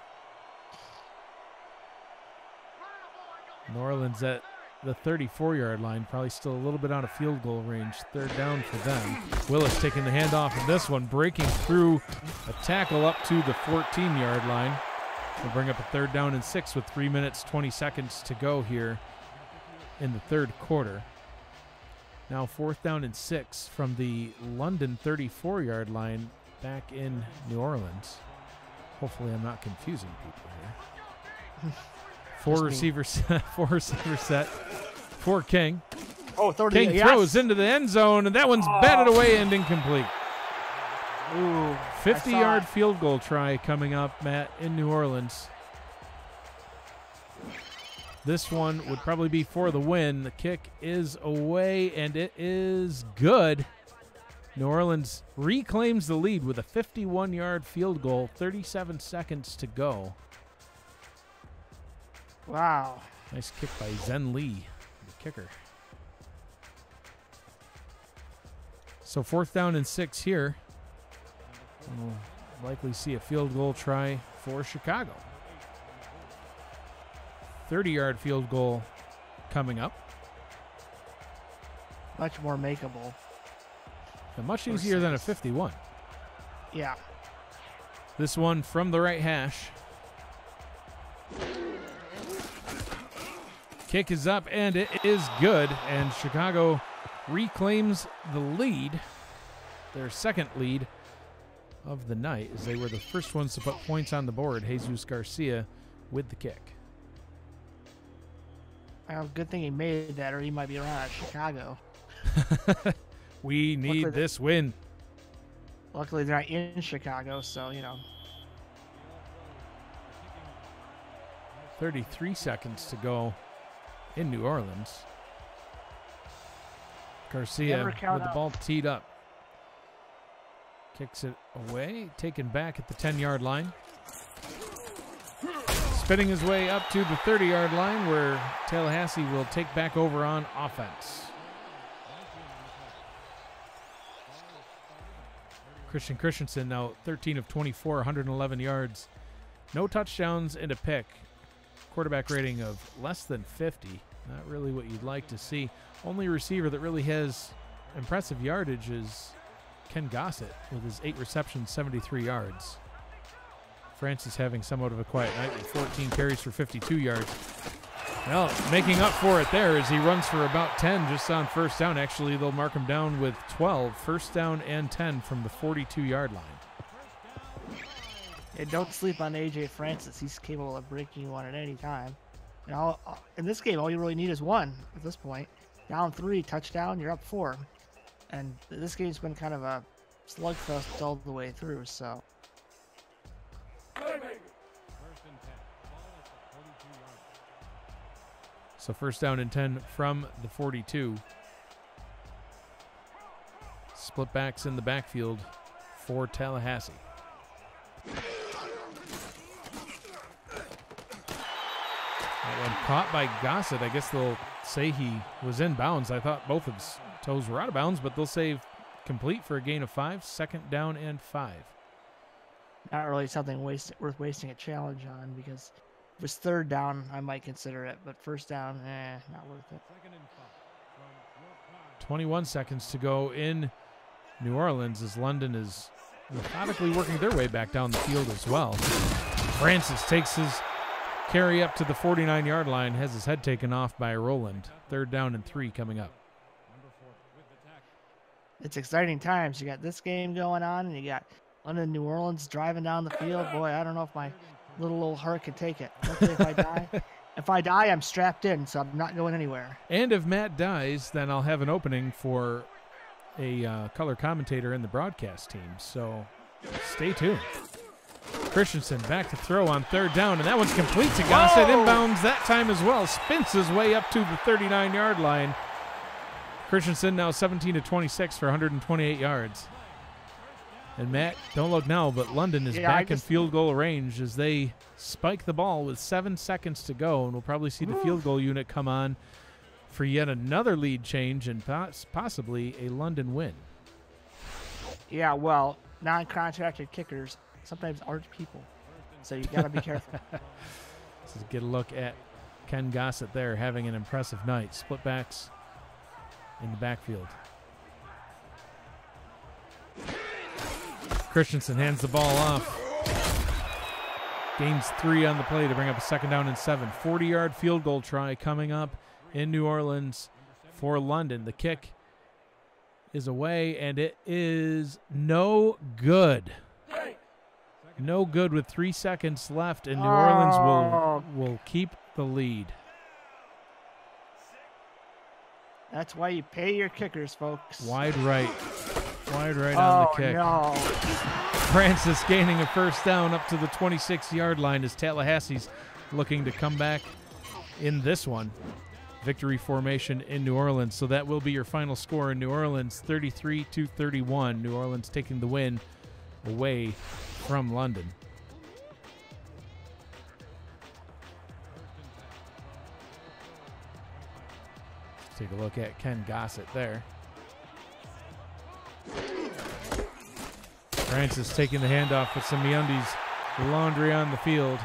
Speaker 1: New Orleans at the 34-yard line, probably still a little bit out of field goal range. Third down for them. Willis taking the handoff in this one, breaking through a tackle up to the 14-yard line. We'll bring up a third down and 6 with 3 minutes, 20 seconds to go here in the third quarter. Now fourth down and 6 from the London 34-yard line back in New Orleans. Hopefully I'm not confusing people here. Four receiver set for King.
Speaker 2: Oh,
Speaker 1: King throws into the end zone, and that one's batted away and incomplete.
Speaker 2: Ooh,
Speaker 1: 50-yard field goal try coming up, Matt, in New Orleans. This one would probably be for the win. The kick is away, and it is good. New Orleans reclaims the lead with a 51-yard field goal, 37 seconds to go.
Speaker 2: Wow.
Speaker 1: Nice kick by Zen Lee, the kicker. So fourth down and 6 here. We'll likely see a field goal try for Chicago. 30-yard field goal coming up.
Speaker 2: Much more makeable.
Speaker 1: And much easier than a 51.
Speaker 2: Yeah.
Speaker 1: This one from the right hash. Kick is up, and it is good. And Chicago reclaims the lead, their second lead of the night, as they were the first ones to put points on the board. Jesus Garcia with the kick.
Speaker 2: Well, good thing he made that, or he might be around at Chicago.
Speaker 1: We need this win.
Speaker 2: Luckily, they're not in Chicago, so,
Speaker 1: 33 seconds to go in New Orleans. Garcia with the ball teed up. Kicks it away, taken back at the 10-yard line. Spinning his way up to the 30-yard line, where Tallahassee will take back over on offense. Christian Christensen now 13 of 24, 111 yards. No touchdowns and a pick. Quarterback rating of less than 50. Not really what you'd like to see. Only receiver that really has impressive yardage is Ken Gossett with his 8 receptions, 73 yards. Francis having somewhat of a quiet night with 14 carries for 52 yards. Well, making up for it there as he runs for about 10 just on first down. Actually, they'll mark him down with 12. First down and 10 from the 42-yard line.
Speaker 2: Yeah, don't sleep on A.J. Francis. He's capable of breaking you one at any time. You know, in this game, all you really need is one at this point. Down 3, touchdown, you're up 4. And this game's been kind of a slugfest all the way through, so.
Speaker 1: So first down and 10 from the 42. Split backs in the backfield for Tallahassee. That one caught by Gossett. I guess they'll say he was in bounds. I thought both of his toes were out of bounds, but they'll say complete for a gain of 5. Second down and 5.
Speaker 2: Not really something worth wasting a challenge on, because if it was third down, I might consider it, but first down, not worth it.
Speaker 1: 21 seconds to go in New Orleans as London is methodically working their way back down the field as well. Francis takes his carry up to the 49-yard line, has his head taken off by Roland. Third down and 3 coming up.
Speaker 2: It's exciting times. You got this game going on, and you got London, New Orleans driving down the field. Boy, I don't know if my little old heart can take it. Luckily, if I die, I'm strapped in, so I'm not going anywhere.
Speaker 1: And if Matt dies, then I'll have an opening for a color commentator in the broadcast team. So stay tuned. Christensen back to throw on third down, and that one's complete to Gossett. Inbounds that time as well. Spins his way up to the 39-yard line. Christensen now 17 to 26 for 128 yards. And Matt, don't look now, but London is back in field goal range as they spike the ball with 7 seconds to go, and we'll probably see the field goal unit come on for yet another lead change and possibly a London win.
Speaker 2: Yeah, well, non-contracted kickers sometimes aren't people, so you got to be careful.
Speaker 1: Let's get a look at Ken Gossett there having an impressive night. Split backs in the backfield. Christensen hands the ball off. Gains 3 on the play to bring up a second down and 7. 40-yard field goal try coming up in New Orleans for London. The kick is away, and it is no good. No good with 3 seconds left, and New Orleans will keep the lead.
Speaker 2: That's why you pay your kickers, folks.
Speaker 1: Wide right. Wide right on the kick.
Speaker 2: No.
Speaker 1: Francis gaining a first down up to the 26-yard line as Tallahassee's looking to come back in this one. Victory formation in New Orleans. So that will be your final score in New Orleans, 33-31. New Orleans taking the win away from London. Let's take a look at Ken Gossett there. Francis taking the handoff with some MeUndies laundry on the field.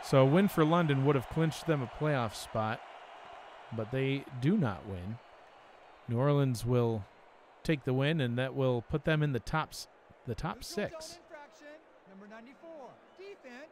Speaker 1: So a win for London would have clinched them a playoff spot, but they do not win. New Orleans will take the win, and that will put them in the top 6.
Speaker 3: Number 94, defense.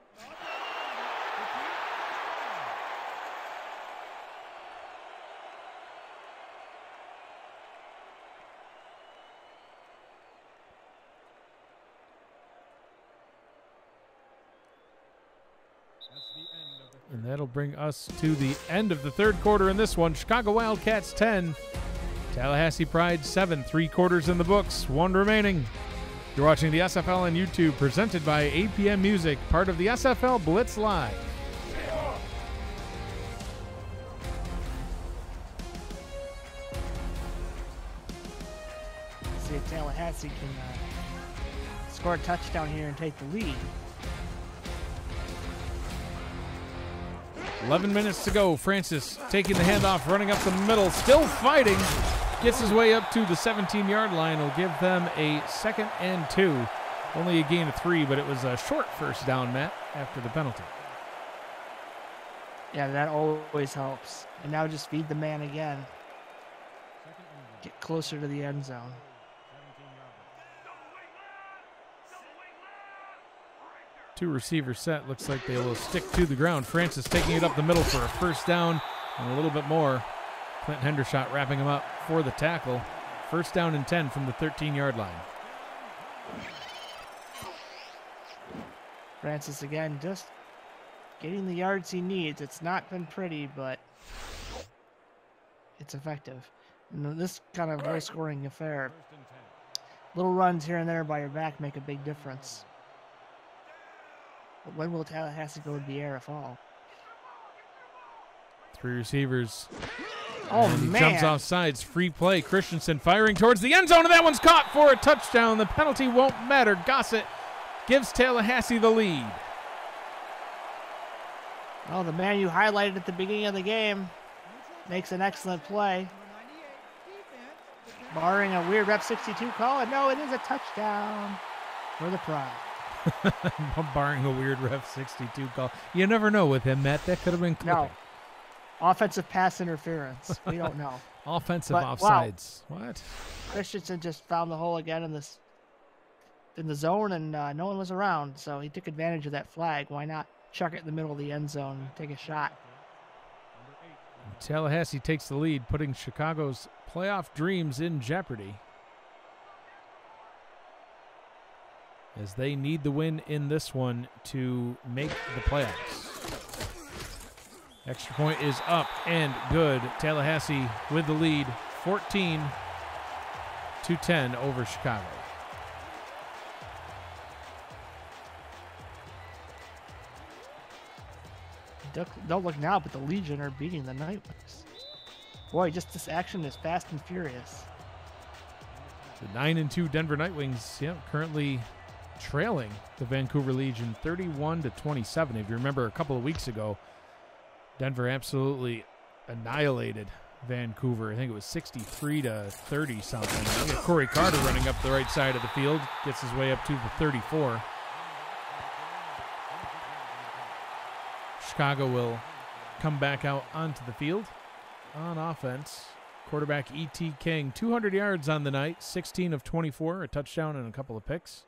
Speaker 1: And that'll bring us to the end of the third quarter in this one. Chicago Wildcats 10, Tallahassee Pride 7. 3 quarters in the books, 1 remaining. You're watching the SFL on YouTube, presented by APM Music, part of the SFL Blitz Live.
Speaker 2: See if Tallahassee can score a touchdown here and take the lead.
Speaker 1: 11 minutes to go. Francis taking the handoff, running up the middle, still fighting. Gets his way up to the 17-yard line. Will give them a second and 2. Only a gain of 3, but it was a short first down, Matt, after the penalty.
Speaker 2: Yeah, that always helps. And now just feed the man again. Get closer to the end zone.
Speaker 1: Two receiver set. Looks like they will stick to the ground. Francis taking it up the middle for a first down and a little bit more. Clint Hendershot wrapping him up for the tackle. First down and 10 from the 13-yard line.
Speaker 2: Francis again just getting the yards he needs. It's not been pretty, but it's effective. And this kind of low-scoring affair, little runs here and there by your back make a big difference. But when will Tallahassee go to the air, if all?
Speaker 1: 3 receivers.
Speaker 2: Oh,
Speaker 1: and he
Speaker 2: man.
Speaker 1: jumps off sides. Free play. Christensen firing towards the end zone, and that one's caught for a touchdown. The penalty won't matter. Gossett gives Tallahassee the lead.
Speaker 2: Oh, the man you highlighted at the beginning of the game makes an excellent play. Barring a weird Rep 62 call, and no, it is a touchdown for the Pride.
Speaker 1: Barring a weird Ref 62 call. You never know with him, Matt. That could have been close.
Speaker 2: No. Offensive pass interference. We don't know.
Speaker 1: Offensive
Speaker 2: But,
Speaker 1: offsides. What?
Speaker 2: Christensen just found the hole again in the zone, and no one was around, so he took advantage of that flag. Why not chuck it in the middle of the end zone and take a shot?
Speaker 1: Tallahassee takes the lead, putting Chicago's playoff dreams in jeopardy, as they need the win in this one to make the playoffs. Extra point is up and good. Tallahassee with the lead, 14-10 over Chicago.
Speaker 2: Don't look now, but the Legion are beating the Nightwings. Boy, just this action is fast and furious.
Speaker 1: The 9-2 Denver Nightwings, currently trailing the Vancouver Legion 31-27. If you remember a couple of weeks ago, Denver absolutely annihilated Vancouver. I think it was 63-30 something. We got Corey Carter running up the right side of the field, gets his way up to the 34. Chicago will come back out onto the field on offense. Quarterback E.T. King, 200 yards on the night, 16 of 24, a touchdown and a couple of picks.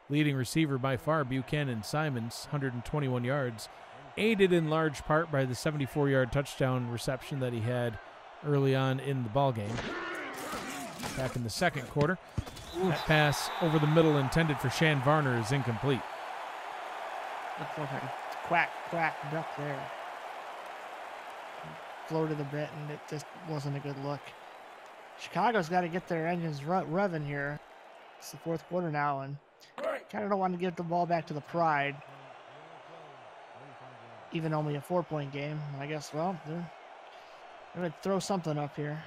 Speaker 1: Leading receiver by far, Buchanan Simons, 121 yards, aided in large part by the 74-yard touchdown reception that he had early on in the ballgame. Back in the second quarter, that pass over the middle intended for Shan Varner is incomplete.
Speaker 2: Looks like a quack duck there. Floated a bit, and it just wasn't a good look. Chicago's got to get their engines revving here. It's the fourth quarter now, and kind of don't want to give the ball back to the Pride. Even only a 4-point game. I guess, well, they're going to throw something up here.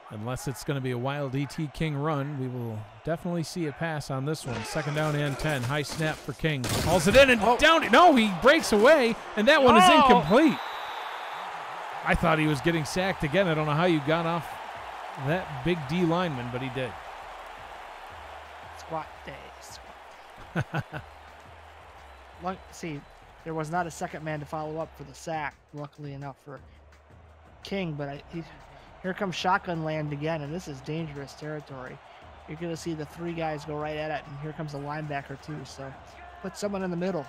Speaker 1: Unless it's going to be a wild E.T. King run, we will definitely see a pass on this one. Second down and 10. High snap for King. Hauls it in and down. No, he breaks away, and that one is incomplete. I thought he was getting sacked again. I don't know how you got off that big D lineman, but he did.
Speaker 2: Squat day. See, there was not a second man to follow up for the sack, luckily enough for King, but here comes shotgun land again, and this is dangerous territory. You're going to see the 3 guys go right at it, and here comes a linebacker too, so put someone in the middle.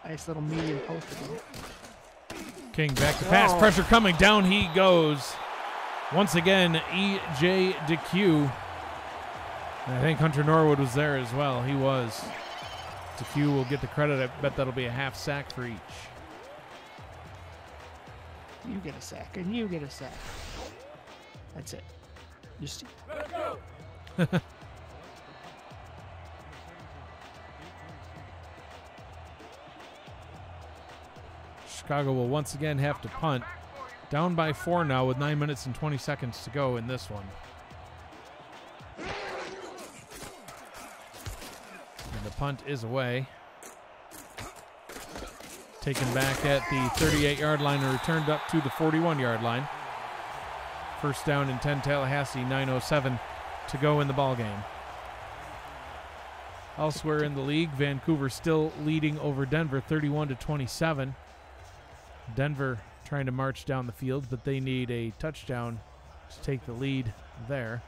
Speaker 2: Nice little medium post.
Speaker 1: King back to pass. Pressure coming. Down he goes. Once again, E.J. DeQ. And I think Hunter Norwood was there as well. He was. DeQ will get the credit. I bet that'll be a half sack for each.
Speaker 2: You get a sack, and you get a sack. That's it. You see.
Speaker 1: Chicago will once again have to punt. Down by 4 now with 9 minutes and 20 seconds to go in this one. And the punt is away. Taken back at the 38-yard line and returned up to the 41-yard line. First down and 10 Tallahassee, 9:07 to go in the ballgame. Elsewhere in the league, Vancouver still leading over Denver, 31-27. Denver trying to march down the field, but they need a touchdown to take the lead there.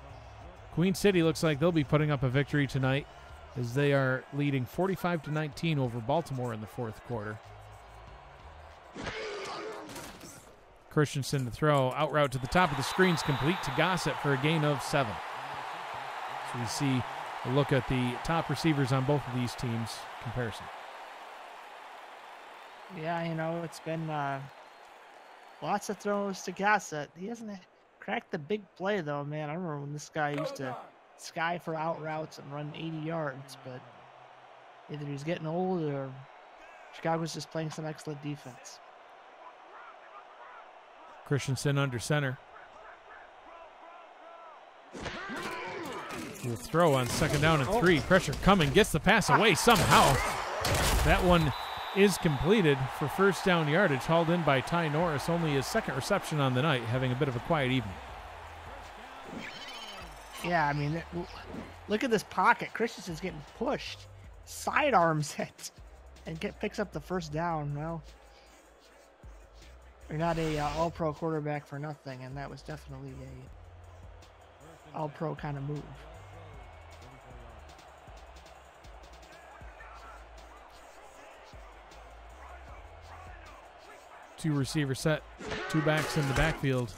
Speaker 1: Queen City looks like they'll be putting up a victory tonight as they are leading 45-19 over Baltimore in the fourth quarter. Christensen to throw, out route to the top of the screens, complete to Gossett for a gain of 7. So we see a look at the top receivers on both of these teams' comparison.
Speaker 2: Yeah, you know, it's been lots of throws to Gossett. He hasn't cracked the big play, though, man. I remember when this guy used to sky for out routes and run 80 yards, but either he's getting old or Chicago's just playing some excellent defense.
Speaker 1: Christensen under center. Will throw on 2nd down and 3. Pressure coming. Gets the pass away somehow. That one is completed for 1st down yardage. Hauled in by Ty Norris. Only his 2nd reception on the night. Having a bit of a quiet evening.
Speaker 2: Yeah, I mean, look at this pocket. Christensen's getting pushed. Sidearms it. And picks up the 1st down. Well, you're not a all-pro quarterback for nothing. And that was definitely a all-pro kind of move.
Speaker 1: Two receiver set, 2 backs in the backfield.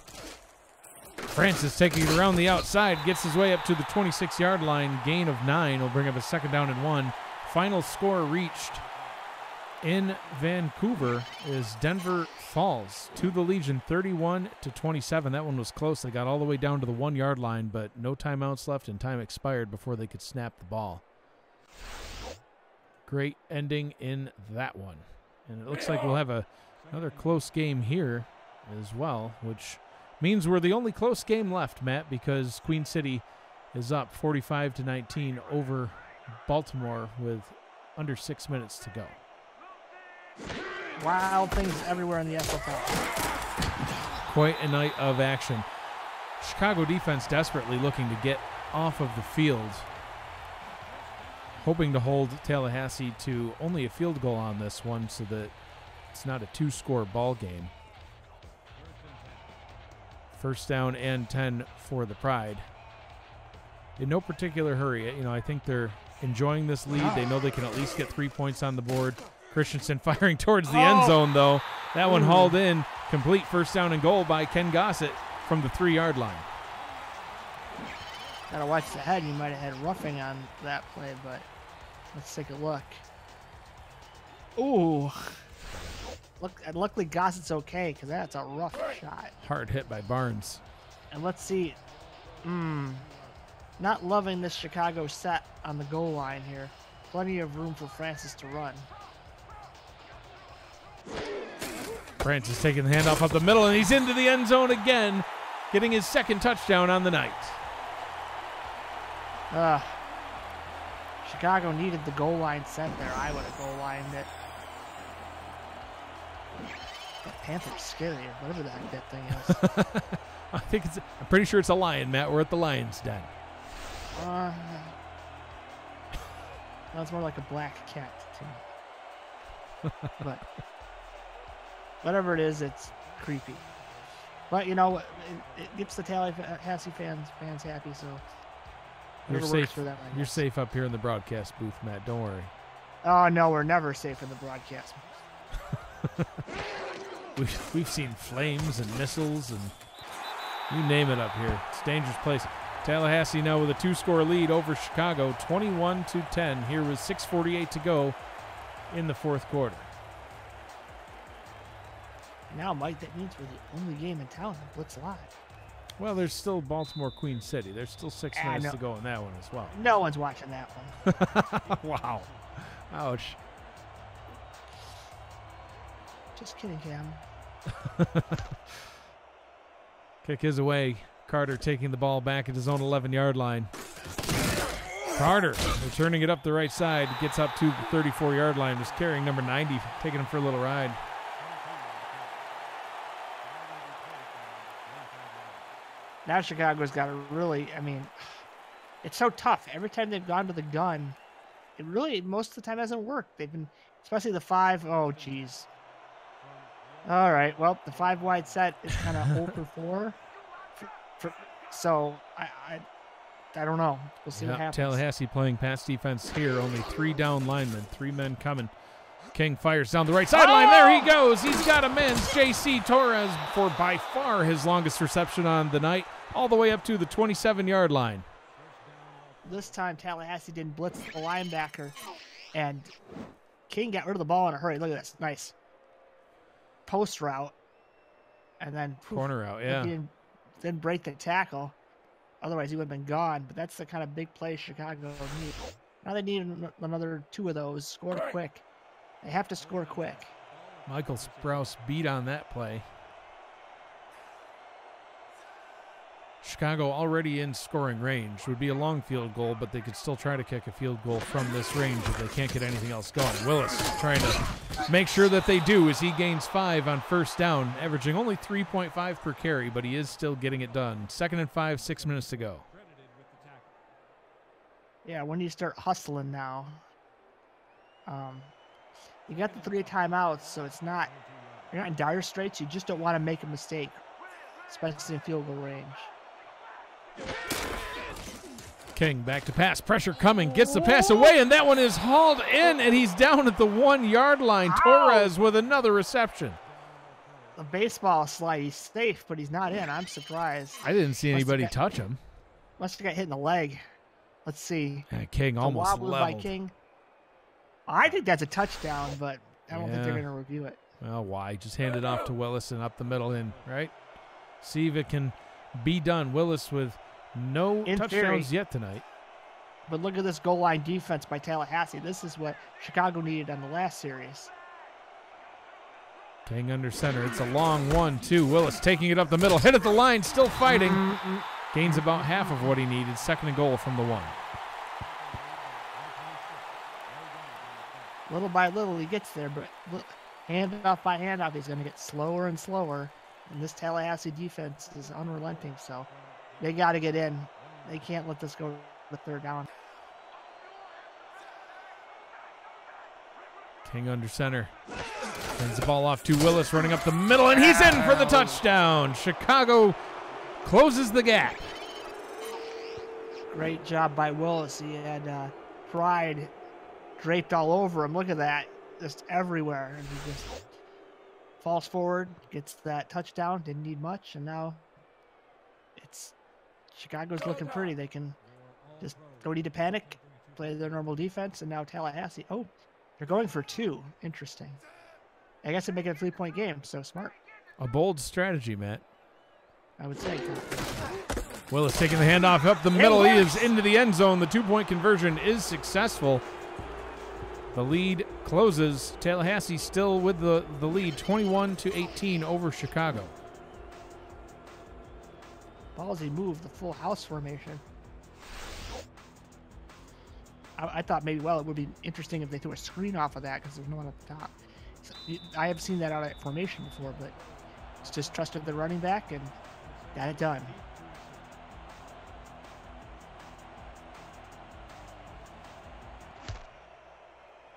Speaker 1: Francis taking it around the outside, gets his way up to the 26-yard line. Gain of 9 will bring up a 2nd down and 1. Final score reached in Vancouver is Denver Falls to the Legion, 31-27. That one was close. They got all the way down to the 1-yard line, but no timeouts left and time expired before they could snap the ball. Great ending in that one. And it looks like we'll have another close game here as well, which means we're the only close game left, Matt, because Queen City is up 45-19 over Baltimore with under 6 minutes to go.
Speaker 2: Wild things everywhere in the SFL.
Speaker 1: Quite a night of action. Chicago defense desperately looking to get off of the field, hoping to hold Tallahassee to only a field goal on this one so that it's not a 2-score ball game. 1st down and 10 for the Pride. In no particular hurry. You know, I think they're enjoying this lead. They know they can at least get 3 points on the board. Christensen firing towards the end zone, though. That one hauled in. Complete 1st down and goal by Ken Gossett from the 3-yard line.
Speaker 2: Gotta watch the head. You might have had roughing on that play, but let's take a look. Ooh. Luckily Gossett's okay, because that's a rough shot.
Speaker 1: Hard hit by Barnes.
Speaker 2: And let's see. Not loving this Chicago set on the goal line here. Plenty of room for Francis to run.
Speaker 1: Francis taking the handoff up the middle, and he's into the end zone again, getting his 2nd touchdown on the night.
Speaker 2: Chicago needed the goal line set there. I would have goal lined it. That Panther's scary, or whatever the heck that thing is.
Speaker 1: I'm pretty sure it's a lion, Matt. We're at the Lion's Den.
Speaker 2: That's more like a black cat to me. But whatever it is, it's creepy. But you know, it gets the Tallahassee fans happy, so
Speaker 1: you're safe.
Speaker 2: For them,
Speaker 1: you're safe up here in the broadcast booth, Matt. Don't worry.
Speaker 2: Oh no, we're never safe in the broadcast booth.
Speaker 1: We've seen flames and missiles and you name it up here. It's a dangerous place. Tallahassee now with a 2-score lead over Chicago, 21-10. Here with 6:48 to go in the 4th quarter.
Speaker 2: Now, Mike, that means we're the only game in town that Blitz Live.
Speaker 1: Well, there's still Baltimore Queen City. There's still 6 minutes to go in that one as well.
Speaker 2: No one's watching that one.
Speaker 1: Wow. Ouch.
Speaker 2: Just kidding, Cam.
Speaker 1: Kick is away. Carter taking the ball back at his own 11-yard line. Carter returning it up the right side. Gets up to the 34-yard line. Was carrying number 90, taking him for a little ride.
Speaker 2: Now Chicago's got to really, I mean, it's so tough. Every time they've gone to the gun, it really, most of the time hasn't worked. They've been, especially the 5, oh, geez. All right, well, the 5 wide set is kind of 0 for 4. So, I don't know. We'll see what happens.
Speaker 1: Tallahassee playing pass defense here. Only 3 down linemen, 3 men coming. King fires down the right sideline. There he goes. He's got a man's J.C. Torres for by far his longest reception on the night, all the way up to the 27-yard line.
Speaker 2: This time, Tallahassee didn't blitz the linebacker, and King got rid of the ball in a hurry. Look at this. Nice. post route, and then
Speaker 1: Corner route, yeah.
Speaker 2: He didn't break the tackle. Otherwise, he would have been gone. But that's the kind of big play Chicago needs. Now they need another 2 of those. Score quick. They have to score quick.
Speaker 1: Michael Sprouse beat on that play. Chicago already in scoring range. Would be a long field goal, but they could still try to kick a field goal from this range if they can't get anything else going. Willis trying to make sure that they do as he gains 5 on first down, averaging only 3.5 per carry, but he is still getting it done. 2nd and 5, 6 minutes to go.
Speaker 2: Yeah, when you start hustling now, you got the 3 timeouts, so it's not, you're not in dire straits. You just don't want to make a mistake, especially in field goal range.
Speaker 1: King back to pass, pressure coming, gets the pass away, and that one is hauled in, and he's down at the 1-yard line.
Speaker 2: Ow.
Speaker 1: Torres with another reception.
Speaker 2: The baseball slide, he's safe, but he's not in. I'm surprised.
Speaker 1: I didn't see anybody touch him.
Speaker 2: Must have got hit in the leg. Let's see.
Speaker 1: King almost
Speaker 2: wobble
Speaker 1: leveled.
Speaker 2: by King. I think that's a touchdown, but I don't think they're going to review it.
Speaker 1: Well, why? Just hand it off to Willis and up the middle in, right? See if it can be done. Willis with no touchdowns yet tonight.
Speaker 2: But look at this goal line defense by Tallahassee. This is what Chicago needed on the last series.
Speaker 1: King under center. It's a long 1-2. Willis taking it up the middle. Hit at the line, still fighting. Gains about half of what he needed. 2nd and goal from the 1.
Speaker 2: Little by little, he gets there, but handoff by handoff, he's going to get slower and slower. And this Tallahassee defense is unrelenting, so they got to get in. They can't let this go to the 3rd down.
Speaker 1: King under center. Sends the ball off to Willis, running up the middle, and he's in for the touchdown. Chicago closes the gap.
Speaker 2: Great job by Willis. He had pride draped all over him. Look at that. Just everywhere. And he just falls forward, gets that touchdown. Didn't need much. And now Chicago's looking pretty. They can just don't need to panic, play their normal defense. And now Tallahassee. Oh, they're going for 2. Interesting. I guess they're making a 3-point game. So smart.
Speaker 1: A bold strategy, Matt.
Speaker 2: I would say.
Speaker 1: Willis taking the handoff up the middle. He is into the end zone. The 2-point conversion is successful. The lead closes. Tallahassee still with the lead, 21-18 over Chicago.
Speaker 2: Ballsy move, the full house formation. I thought maybe, well, it would be interesting if they threw a screen off of that because there's no one at the top. So, I have seen that out at formation before, but it's just trusted the running back and got it done.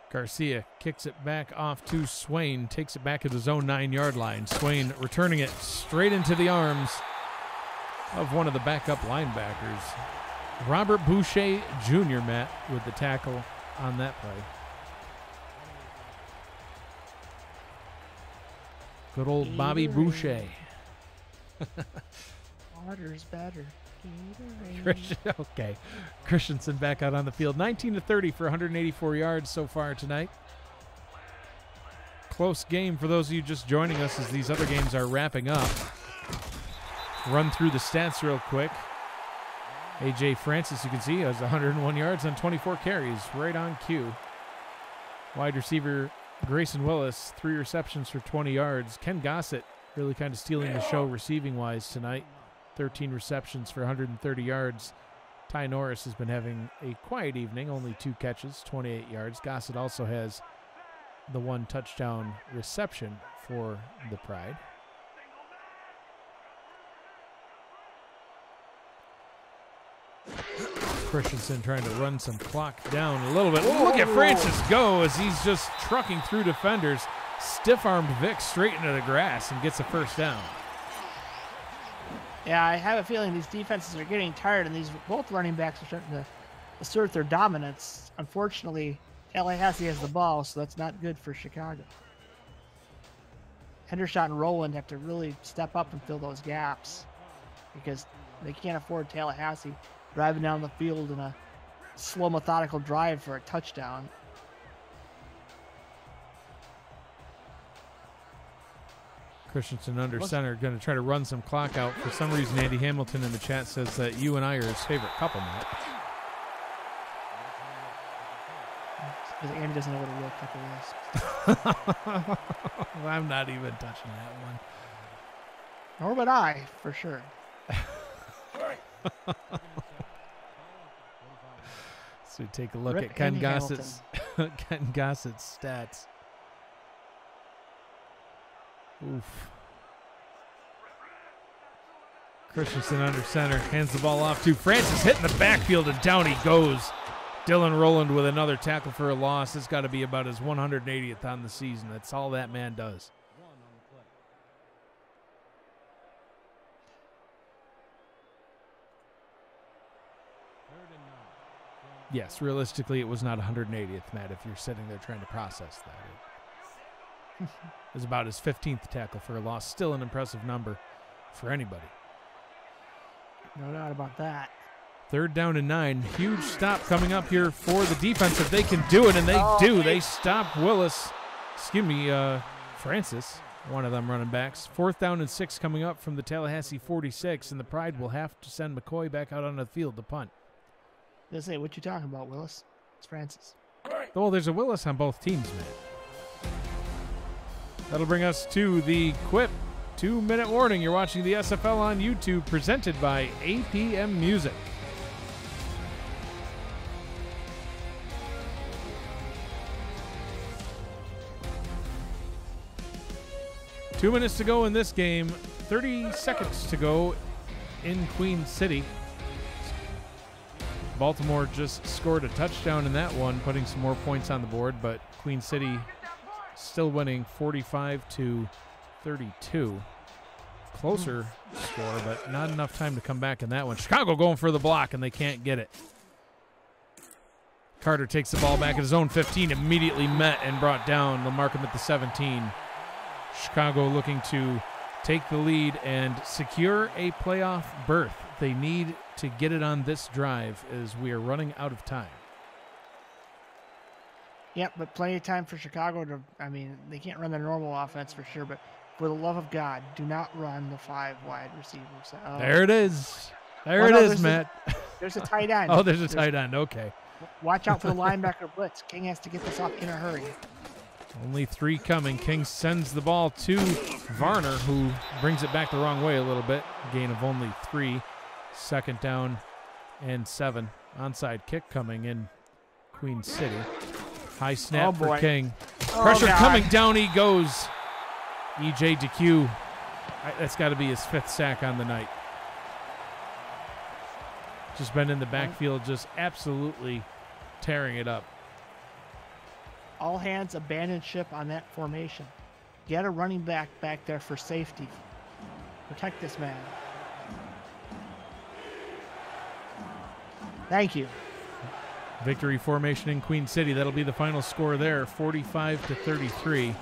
Speaker 1: Garcia kicks it back off to Swain, takes it back at his own 9-yard line. Swain returning it straight into the arms of one of the backup linebackers. Robert Boucher Jr., Matt, with the tackle on that play. Good old Bobby Boucher.
Speaker 2: Water's better.
Speaker 1: Okay. Christensen back out on the field. 19-30 for 184 yards so far tonight. Close game for those of you just joining us as these other games are wrapping up. Run through the stats real quick. A.J. Francis, you can see, has 101 yards on 24 carries. Right on cue. Wide receiver Grayson Willis, 3 receptions for 20 yards. Ken Gossett really kind of stealing the show receiving-wise tonight. 13 receptions for 130 yards. Ty Norris has been having a quiet evening, only 2 catches, 28 yards. Gossett also has the 1 touchdown reception for the Pride. Christensen trying to run some clock down a little bit. Look at Francis go as he's just trucking through defenders. Stiff-armed Vic straight into the grass and gets a first down.
Speaker 2: Yeah, I have a feeling these defenses are getting tired, and both running backs are starting to assert their dominance. Unfortunately, Tallahassee has the ball, so that's not good for Chicago. Hendershot and Rowland have to really step up and fill those gaps because they can't afford Tallahassee driving down the field in a slow, methodical drive for a touchdown.
Speaker 1: Christensen under center, going to try to run some clock out. For some reason, Andy Hamilton in the chat says that you and I are his favorite couple, Matt.
Speaker 2: Because Andy doesn't know what a real couple is.
Speaker 1: I'm not even touching that one.
Speaker 2: Nor would I, for sure.
Speaker 1: So take a look
Speaker 2: Rip
Speaker 1: at Ken
Speaker 2: Andy
Speaker 1: Gossett's Ken Gossett's stats. Oof. Christensen under center, hands the ball off to Francis, hitting the backfield, and down he goes. Dylan Rowland with another tackle for a loss. It's got to be about his 180th on the season. That's all that man does. Yes, realistically, it was not 180th, Matt, if you're sitting there trying to process that. It was about his 15th tackle for a loss. Still an impressive number for anybody.
Speaker 2: No doubt about that.
Speaker 1: 3rd down and 9. Huge stop coming up here for the defense if they can do it, and they do. They stop Francis, one of them running backs. 4th down and 6 coming up from the Tallahassee 46, and the Pride will have to send McCoy back out on the field to punt.
Speaker 2: They say, what you talking about, Willis? It's Francis.
Speaker 1: Oh, there's a Willis on both teams, man. That'll bring us to the Quip 2-minute warning. You're watching the SFL on YouTube, presented by APM Music. Two minutes to go in this game. 30 seconds to go in Queen City. Baltimore just scored a touchdown in that one, putting some more points on the board, but Queen City still winning 45-32. Closer score, but not enough time to come back in that one. Chicago going for the block, and they can't get it. Carter takes the ball back at his own 15, immediately met and brought down. They'll mark him at the 17. Chicago looking to take the lead and secure a playoff berth. They need to get it on this drive as we are running out of time.
Speaker 2: Yep, but plenty of time for Chicago to, I mean, they can't run their normal offense for sure, but for the love of God, do not run the 5 wide receivers.
Speaker 1: There it is. There it is, Matt.
Speaker 2: There's a tight end.
Speaker 1: Oh, there's a tight end. Okay.
Speaker 2: Watch out for the linebacker blitz. King has to get this off in a hurry.
Speaker 1: Only 3 coming. King sends the ball to Varner, who brings it back the wrong way a little bit. Gain of only 3. 2nd down and 7. Onside kick coming in Queen City. High snap for King. Pressure coming down. He goes. E.J. DeQ. That's got to be his 5th sack on the night. Just been in the backfield, just absolutely tearing it up.
Speaker 2: All hands abandon ship on that formation. Get a running back there for safety. Protect this man. Thank you.
Speaker 1: Victory formation in Queen City. That'll be the final score there, 45-33.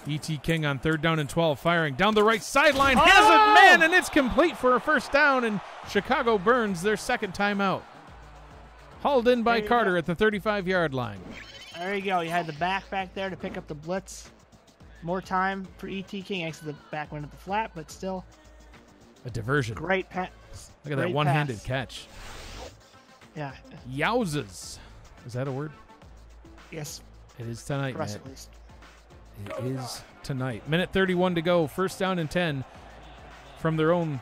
Speaker 1: E.T. King on 3rd down and 12, firing down the right sideline. Has it, man, and it's complete for a 1st down, and Chicago burns their 2nd timeout. Hauled in by Carter at the 35-yard line.
Speaker 2: There you go. You had the back there to pick up the blitz. More time for E.T. King. Actually, the back went at the flat, but still.
Speaker 1: A diversion.
Speaker 2: Great pass.
Speaker 1: Look at that one-handed catch.
Speaker 2: Yeah.
Speaker 1: Yowzas. Is that a word?
Speaker 2: Yes.
Speaker 1: It is tonight,
Speaker 2: for us
Speaker 1: Matt.
Speaker 2: at least.
Speaker 1: It is tonight. Minute 31 to go. 1st down and 10 from their own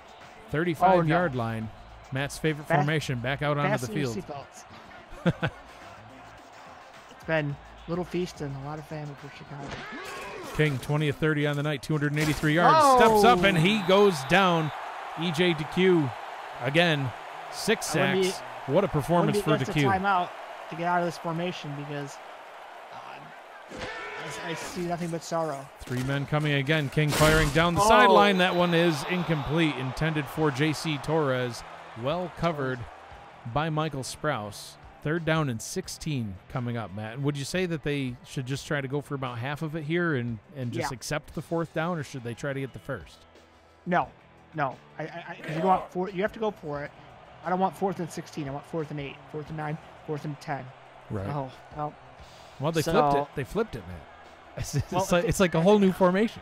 Speaker 1: 35-yard line. Matt's favorite formation back out onto the field.
Speaker 2: It's been little feast and a lot of family for Chicago.
Speaker 1: King, 20 of 30 on the night, 283 yards. Steps up and he goes down. E.J. DeQ again, 6 sacks. What a performance for DeQ.
Speaker 2: Timeout to get out of this formation because I see nothing but sorrow. 3
Speaker 1: men coming again. King firing down the sideline. That one is incomplete. Intended for J.C. Torres. Well covered by Michael Sprouse. 3rd down and 16 coming up, Matt. And would you say that they should just try to go for about half of it here and just accept the 4th down, or should they try to get the 1st?
Speaker 2: No. You have to go for it. I don't want 4th and 16. I want 4th and 8, 4th and 9, 4th and 10.
Speaker 1: Right.
Speaker 2: Well,
Speaker 1: they flipped it. They flipped it, man. It's like a whole new formation.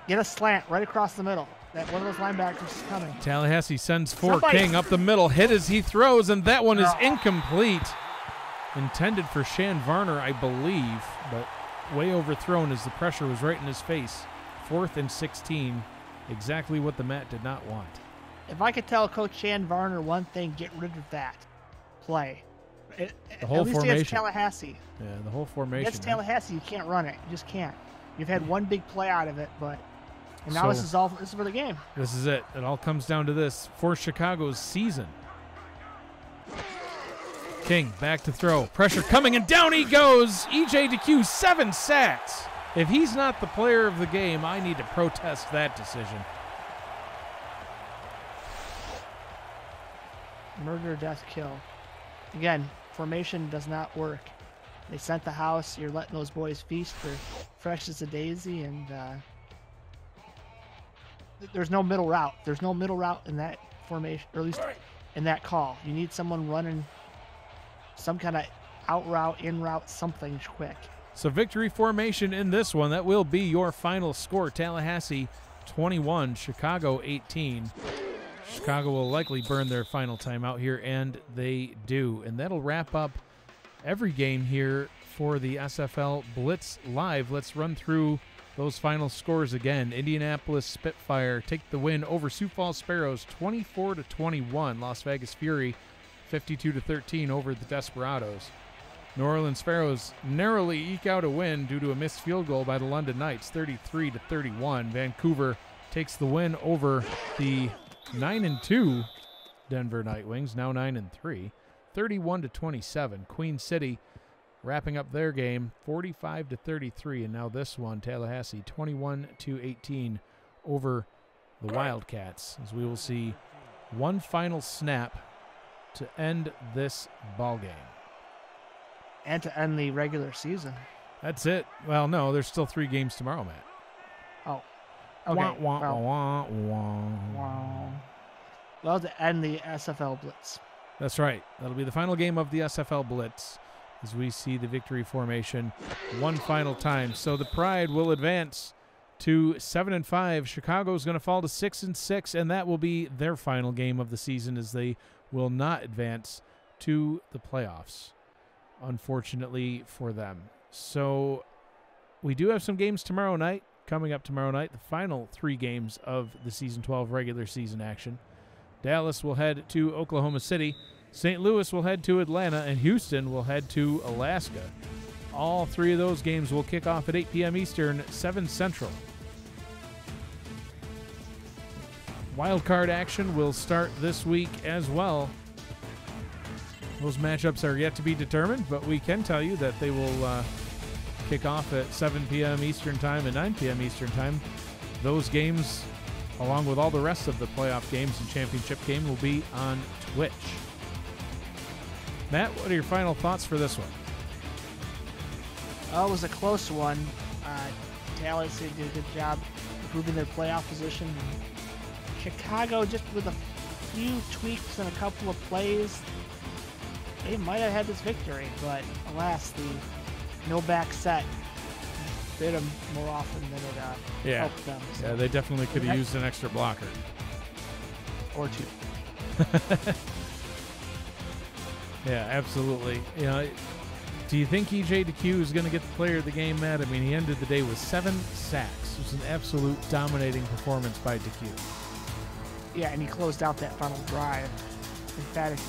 Speaker 2: Get a slant right across the middle. That one of those linebackers is coming.
Speaker 1: Tallahassee sends for
Speaker 2: Somebody-
Speaker 1: King up the middle. Hit as he throws, and that one is incomplete. Intended for Shan Varner, I believe, but way overthrown as the pressure was right in his face. 4th and 16, exactly what the Mat did not want.
Speaker 2: If I could tell Coach Shan Varner one thing, get rid of that play.
Speaker 1: The whole
Speaker 2: At least
Speaker 1: formation.
Speaker 2: against Tallahassee.
Speaker 1: Yeah, the whole formation.
Speaker 2: Against Tallahassee, you can't run it. You just can't. You've had one big play out of it, but and now
Speaker 1: So-
Speaker 2: this is for the game.
Speaker 1: This is it. It all comes down to this for Chicago's season. King back to throw. Pressure coming, and down he goes. EJ DeQ, 7 sacks. If he's not the player of the game, I need to protest that decision.
Speaker 2: Murder, death, kill. Again, formation does not work. They sent the house. You're letting those boys feast for fresh as a daisy, and there's no middle route. There's no middle route in that formation, or at least in that call. You need someone running some kind of out route, in route, something quick.
Speaker 1: So victory formation in this one. That will be your final score. Tallahassee 21, Chicago 18. Chicago will likely burn their final timeout here, and they do. And that'll wrap up every game here for the SFL Blitz Live. Let's run through those final scores again. Indianapolis Spitfire take the win over Sioux Falls Sparrows 24-21. Las Vegas Fury 52-13 over the Desperados. New Orleans Sparrows narrowly eke out a win due to a missed field goal by the London Knights 33-31. Vancouver takes the win over the 9-2 Denver Nightwings, now 9-3, 31-27. Queen City wrapping up their game 45-33, and now this one, Tallahassee 21-18 over the Wildcats, as we will see one final snap to end this ball game.
Speaker 2: And to end the regular season.
Speaker 1: That's it. Well, no, there's still 3 games tomorrow, Matt.
Speaker 2: Oh, okay.
Speaker 1: Wah, wah,
Speaker 2: well,
Speaker 1: wah, wah.
Speaker 2: wow. Well, to end the SFL Blitz.
Speaker 1: That's right. That'll be the final game of the SFL Blitz as we see the victory formation one final time. So the Pride will advance to 7-5. Chicago's going to fall to 6-6, and that will be their final game of the season as they will not advance to the playoffs, unfortunately for them. So we do have some games tomorrow night, coming up tomorrow night, the final 3 games of the Season 12 regular season action. Dallas will head to Oklahoma City. St. Louis will head to Atlanta, and Houston will head to Alaska. All 3 of those games will kick off at 8 p.m. Eastern, 7 Central. Wild card action will start this week as well. Those matchups are yet to be determined, but we can tell you that they will kick off at 7 p.m. Eastern Time and 9 p.m. Eastern Time. Those games, along with all the rest of the playoff games and championship game, will be on Twitch. Matt, what are your final thoughts for this one?
Speaker 2: Oh, it was a close one. Tallahassee did a good job improving their playoff position. Chicago, just with a few tweaks and a couple of plays, they might have had this victory, but alas, the no back set bit them more often than it helped them. So.
Speaker 1: Yeah, they definitely could have used an extra blocker.
Speaker 2: Or 2.
Speaker 1: Yeah, absolutely. You know, do you think EJ DeQ is going to get the player of the game, Matt? I mean, he ended the day with 7 sacks. It was an absolute dominating performance by DeQ.
Speaker 2: Yeah, and he closed out that final drive emphatically.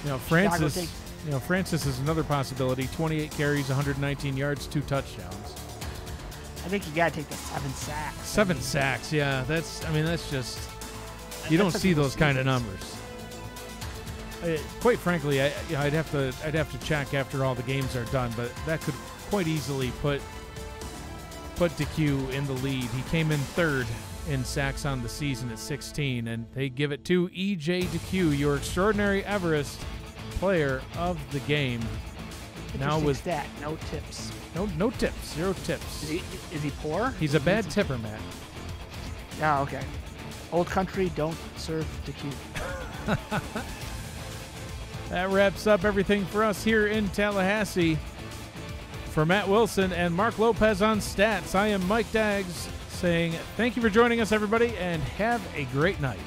Speaker 1: You know, Francis is another possibility. 28 carries, 119 yards, 2 touchdowns.
Speaker 2: I think you got to take the 7 sacks.
Speaker 1: 7 sacks, yeah. That's just, you don't see those kind of numbers. Quite frankly, I'd have to check after all the games are done, but that could quite easily put DeQ in the lead. He came in 3rd in sacks on the season at 16, and they give it to EJ DeQ, your extraordinary Everest player of the game. Now with
Speaker 2: stat, no tips.
Speaker 1: No tips, 0 tips.
Speaker 2: Is he poor?
Speaker 1: He's a bad tipper, Matt.
Speaker 2: Oh, okay. Old country, don't serve DeQ.
Speaker 1: That wraps up everything for us here in Tallahassee. For Matt Wilson and Mark Lopez on stats, I am Mike Daggs saying thank you for joining us, everybody, and have a great night.